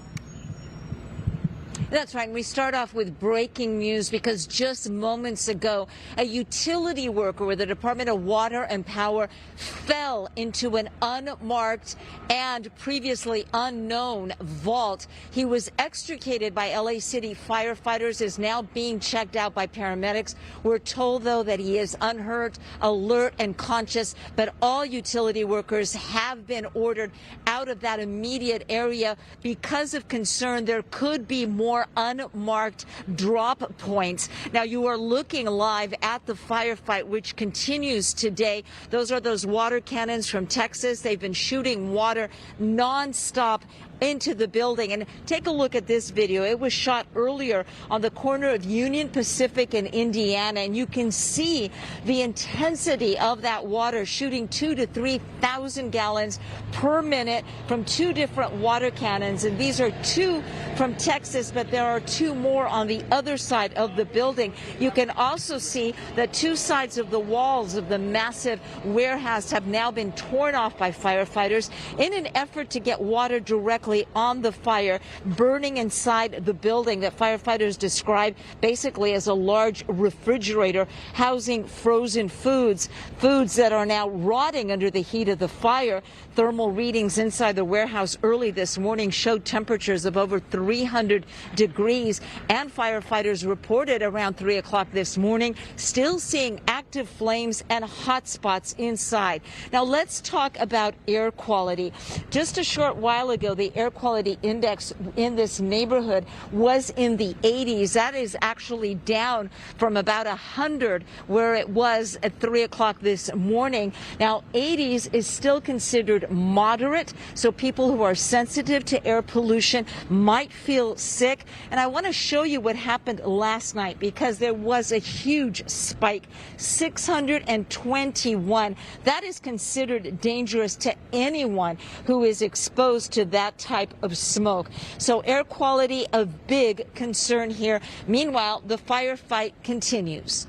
That's right. We start off with breaking news because just moments ago, a utility worker with the Department of Water and Power fell into an unmarked and previously unknown vault. He was extricated by LA City firefighters, is now being checked out by paramedics. We're told, though, that he is unhurt, alert, and conscious, but all utility workers have been ordered out of that immediate area because of concern there could be more unmarked drop points. Now, you are looking live at the firefight, which continues today. Those are those water cannons from Texas. They've been shooting water nonstop into the building. And take a look at this video. It was shot earlier on the corner of Union Pacific and Indiana, and you can see the intensity of that water shooting 2,000 to 3,000 gallons per minute from two different water cannons. And these are two from Texas, but there are two more on the other side of the building. You can also see that two sides of the walls of the massive warehouse have now been torn off by firefighters in an effort to get water directly on the fire burning inside the building that firefighters describe basically as a large refrigerator housing frozen foods that are now rotting under the heat of the fire. Thermal readings inside the warehouse early this morning showed temperatures of over 300 degrees, and firefighters reported around 3 o'clock this morning still seeing active flames and hot spots inside. Now let's talk about air quality. Just a short while ago, the air quality index in this neighborhood was in the 80s. That is actually down from about 100 where it was at 3 o'clock this morning. Now, 80s is still considered moderate, so people who are sensitive to air pollution might feel sick. And I want to show you what happened last night because there was a huge spike, 621. That is considered dangerous to anyone who is exposed to that type of smoke. So air quality, a big concern here. Meanwhile, the firefight continues.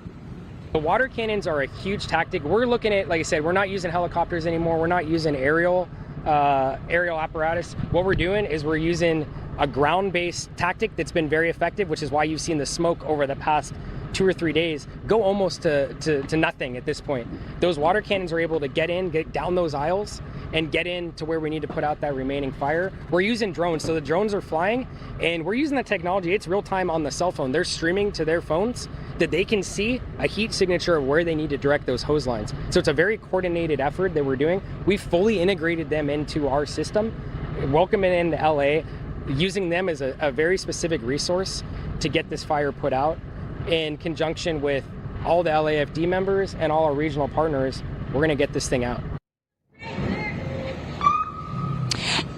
The water cannons are a huge tactic. We're looking at, like I said, we're not using helicopters anymore. We're not using aerial apparatus. What we're doing is we're using a ground-based tactic that's been very effective, which is why you've seen the smoke over the past 2 or 3 days go almost to nothing at this point. Those water cannons are able to get down those aisles and get in to where we need to put out that remaining fire. We're using drones, so the drones are flying, and we're using the technology. It's real time on the cell phone. They're streaming to their phones that they can see a heat signature of where they need to direct those hose lines. So it's a very coordinated effort that we're doing. We've fully integrated them into our system, welcoming into LA, using them as a very specific resource to get this fire put out. In conjunction with all the LAFD members and all our regional partners, we're going to get this thing out.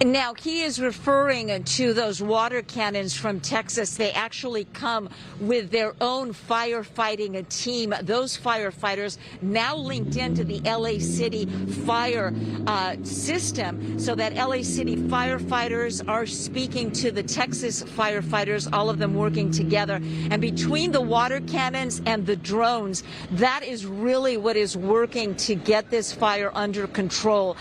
Now, he is referring to those water cannons from Texas. They actually come with their own firefighting team. Those firefighters now linked into the LA City fire system, so that LA City firefighters are speaking to the Texas firefighters, all of them working together. And between the water cannons and the drones, that is really what is working to get this fire under control.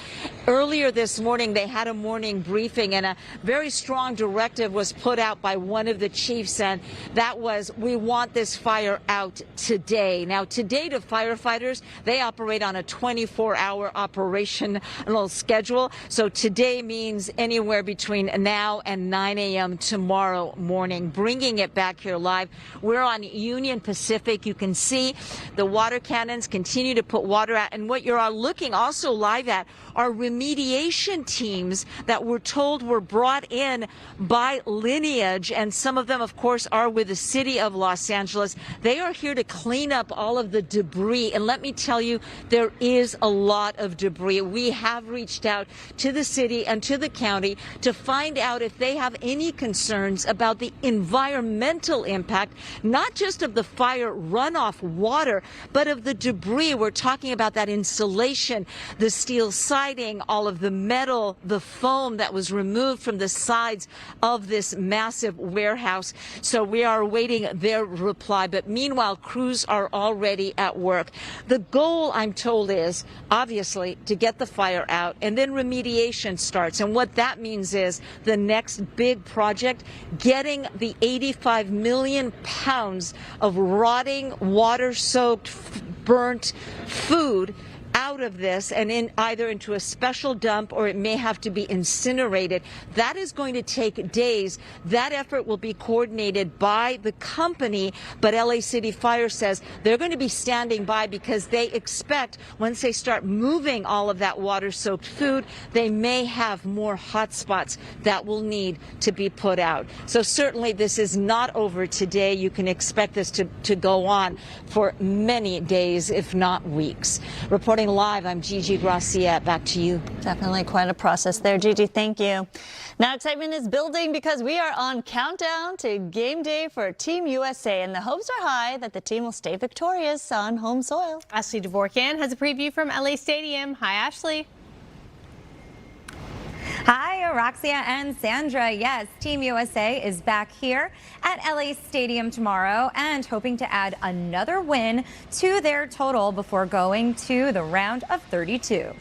Earlier this morning, they had a morning briefing, and a very strong directive was put out by one of the chiefs, and that was, we want this fire out today. Now, today to firefighters, they operate on a 24-hour operational schedule, so today means anywhere between now and 9 a.m. tomorrow morning. Bringing it back here live, we're on Union Pacific. You can see the water cannons continue to put water out, and what you're looking also live at are remediation teams that we're told were brought in by Lineage, and some of them, of course, are with the city of Los Angeles. They are here to clean up all of the debris. And let me tell you, there is a lot of debris. We have reached out to the city and to the county to find out if they have any concerns about the environmental impact, not just of the fire runoff water, but of the debris. We're talking about that insulation, the steel siding, all of the metal, the foam that was removed from the sides of this massive warehouse. So we are awaiting their reply. But meanwhile, crews are already at work. The goal, I'm told, is obviously to get the fire out, and then remediation starts. And what that means is the next big project, getting the 85 million pounds of rotting, water-soaked, burnt food out of this and in either into a special dump, or it may have to be incinerated. That is going to take days. That effort will be coordinated by the company, but LA City Fire says they're going to be standing by because they expect once they start moving all of that water-soaked food, they may have more hot spots that will need to be put out. So certainly this is not over today. You can expect this to go on for many days, if not weeks. Reporting live, I'm Gigi Gracia. Back to you. Definitely quite a process there, Gigi. Thank you. Now excitement is building because we are on countdown to game day for Team USA, and the hopes are high that the team will stay victorious on home soil. Ashley Dvorkin has a preview from LA Stadium. Hi, Ashley. Hi, Araxia and Sandra. Yes, Team USA is back here at LA Stadium tomorrow and hoping to add another win to their total before going to the round of 32.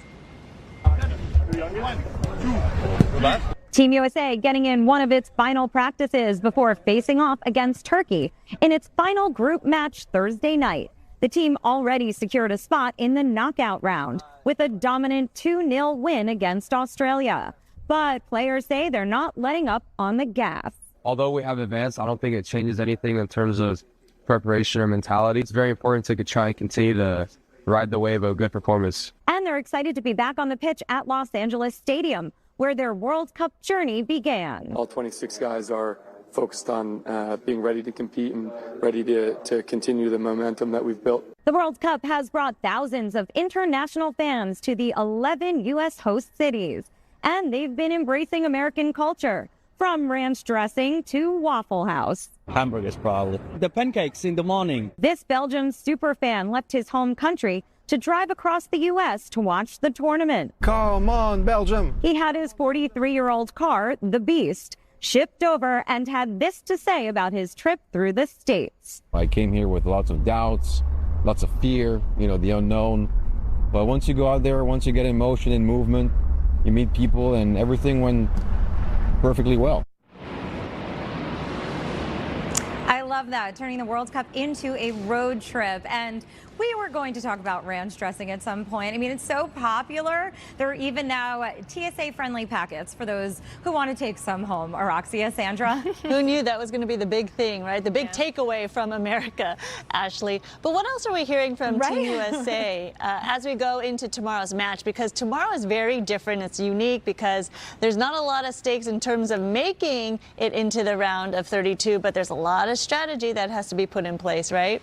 Team USA getting in one of its final practices before facing off against Turkey in its final group match Thursday night. The team already secured a spot in the knockout round with a dominant 2-0 win against Australia. But players say they're not letting up on the gas. Although we have advanced, I don't think it changes anything in terms of preparation or mentality. It's very important to try and continue to ride the wave of a good performance. And they're excited to be back on the pitch at Los Angeles Stadium, where their World Cup journey began. All 26 guys are focused on being ready to compete and ready to continue the momentum that we've built. The World Cup has brought thousands of international fans to the 11 U.S. host cities. And they've been embracing American culture, from ranch dressing to Waffle House. Hamburgers, probably. The pancakes in the morning. This Belgian superfan left his home country to drive across the U.S. to watch the tournament. Come on, Belgium. He had his 43-year-old car, the Beast, shipped over and had this to say about his trip through the States. I came here with lots of doubts, lots of fear, the unknown. But once you go out there, once you get in motion and movement, you meet people, and everything went perfectly well. I love that, turning the World Cup into a road trip. And we were going to talk about ranch dressing at some point. I mean, it's so popular. There are even now TSA-friendly packets for those who want to take some home. Araxia, Sandra? Who knew that was going to be the big thing, right? The big takeaway from America, Ashley. But what else are we hearing from Team USA as we go into tomorrow's match? Because tomorrow is very different. It's unique because there's not a lot of stakes in terms of making it into the round of 32, but there's a lot of strategy that has to be put in place, right?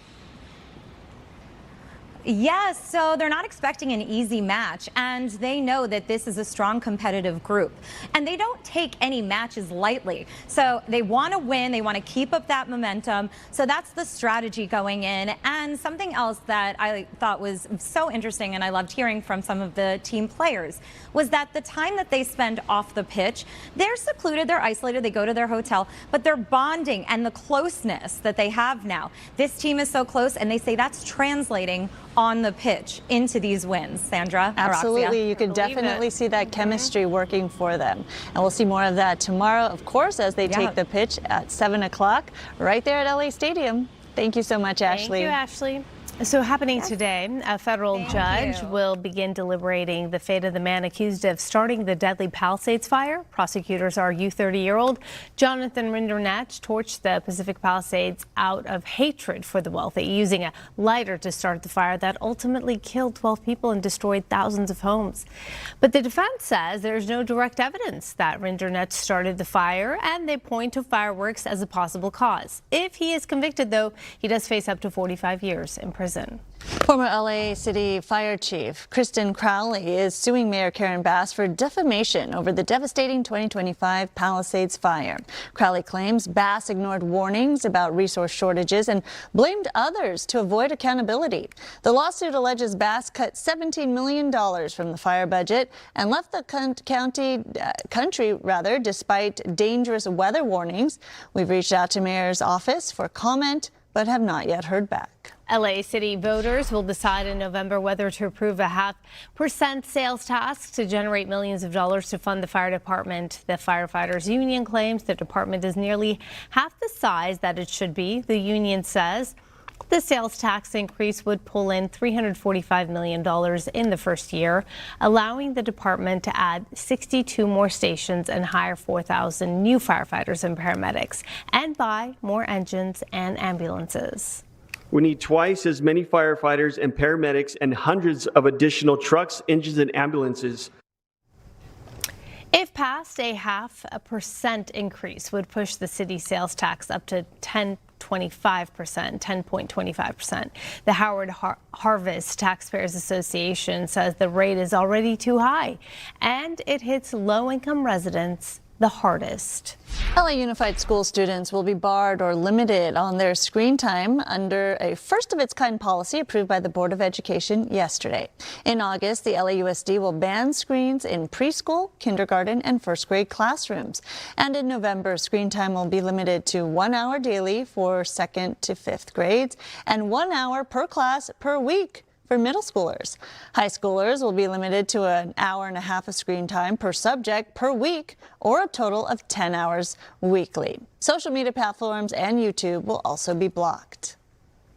Yes, so they're not expecting an easy match, and they know that this is a strong competitive group. And they don't take any matches lightly. So they want to win, they want to keep up that momentum. So that's the strategy going in. And something else that I thought was so interesting, and I loved hearing from some of the team players, was that the time that they spend off the pitch, they're secluded, they're isolated, they go to their hotel, but they're bonding and the closeness that they have now. This team is so close, and they say that's translating on the pitch into these wins. Sandra? Absolutely. Araxia? You can definitely see that chemistry working for them. And we'll see more of that tomorrow, of course, as they take the pitch at 7 o'clock right there at LA Stadium. Thank you so much, Ashley. Thank you, Ashley. So happening today, a federal judge will begin deliberating the fate of the man accused of starting the deadly Palisades fire. Prosecutors argue 30-year-old Jonathan Rinderknecht torched the Pacific Palisades out of hatred for the wealthy, using a lighter to start the fire that ultimately killed 12 people and destroyed thousands of homes. But the defense says there's no direct evidence that Rinderknecht started the fire, and they point to fireworks as a possible cause. If he is convicted, though, he does face up to 45 years in prison. Former LA City Fire Chief Kristen Crowley is suing Mayor Karen Bass for defamation over the devastating 2025 Palisades fire. Crowley claims Bass ignored warnings about resource shortages and blamed others to avoid accountability. The lawsuit alleges Bass cut $17 million from the fire budget and left the country despite dangerous weather warnings. We've reached out to Mayor's office for comment, but have not yet heard back. LA City voters will decide in November whether to approve a 0.5% sales tax to generate millions of dollars to fund the fire department. The firefighters union claims the department is nearly half the size that it should be. The union says the sales tax increase would pull in $345 million in the first year, allowing the department to add 62 more stations and hire 4,000 new firefighters and paramedics, and buy more engines and ambulances. We need twice as many firefighters and paramedics and hundreds of additional trucks, engines, and ambulances. If passed, a 0.5% increase would push the city sales tax up to 10.25%. The Howard Harvest Taxpayers Association says the rate is already too high, and it hits low-income residents the hardest. LA Unified School students will be barred or limited on their screen time under a first-of-its-kind policy approved by the Board of Education yesterday. In August, the LAUSD will ban screens in preschool, kindergarten, and first-grade classrooms. And in November, screen time will be limited to 1 hour daily for 2nd to 5th grades and 1 hour per class per week for middle schoolers. High schoolers will be limited to 1.5 hours of screen time per subject per week, or a total of 10 hours weekly. Social media platforms and YouTube will also be blocked.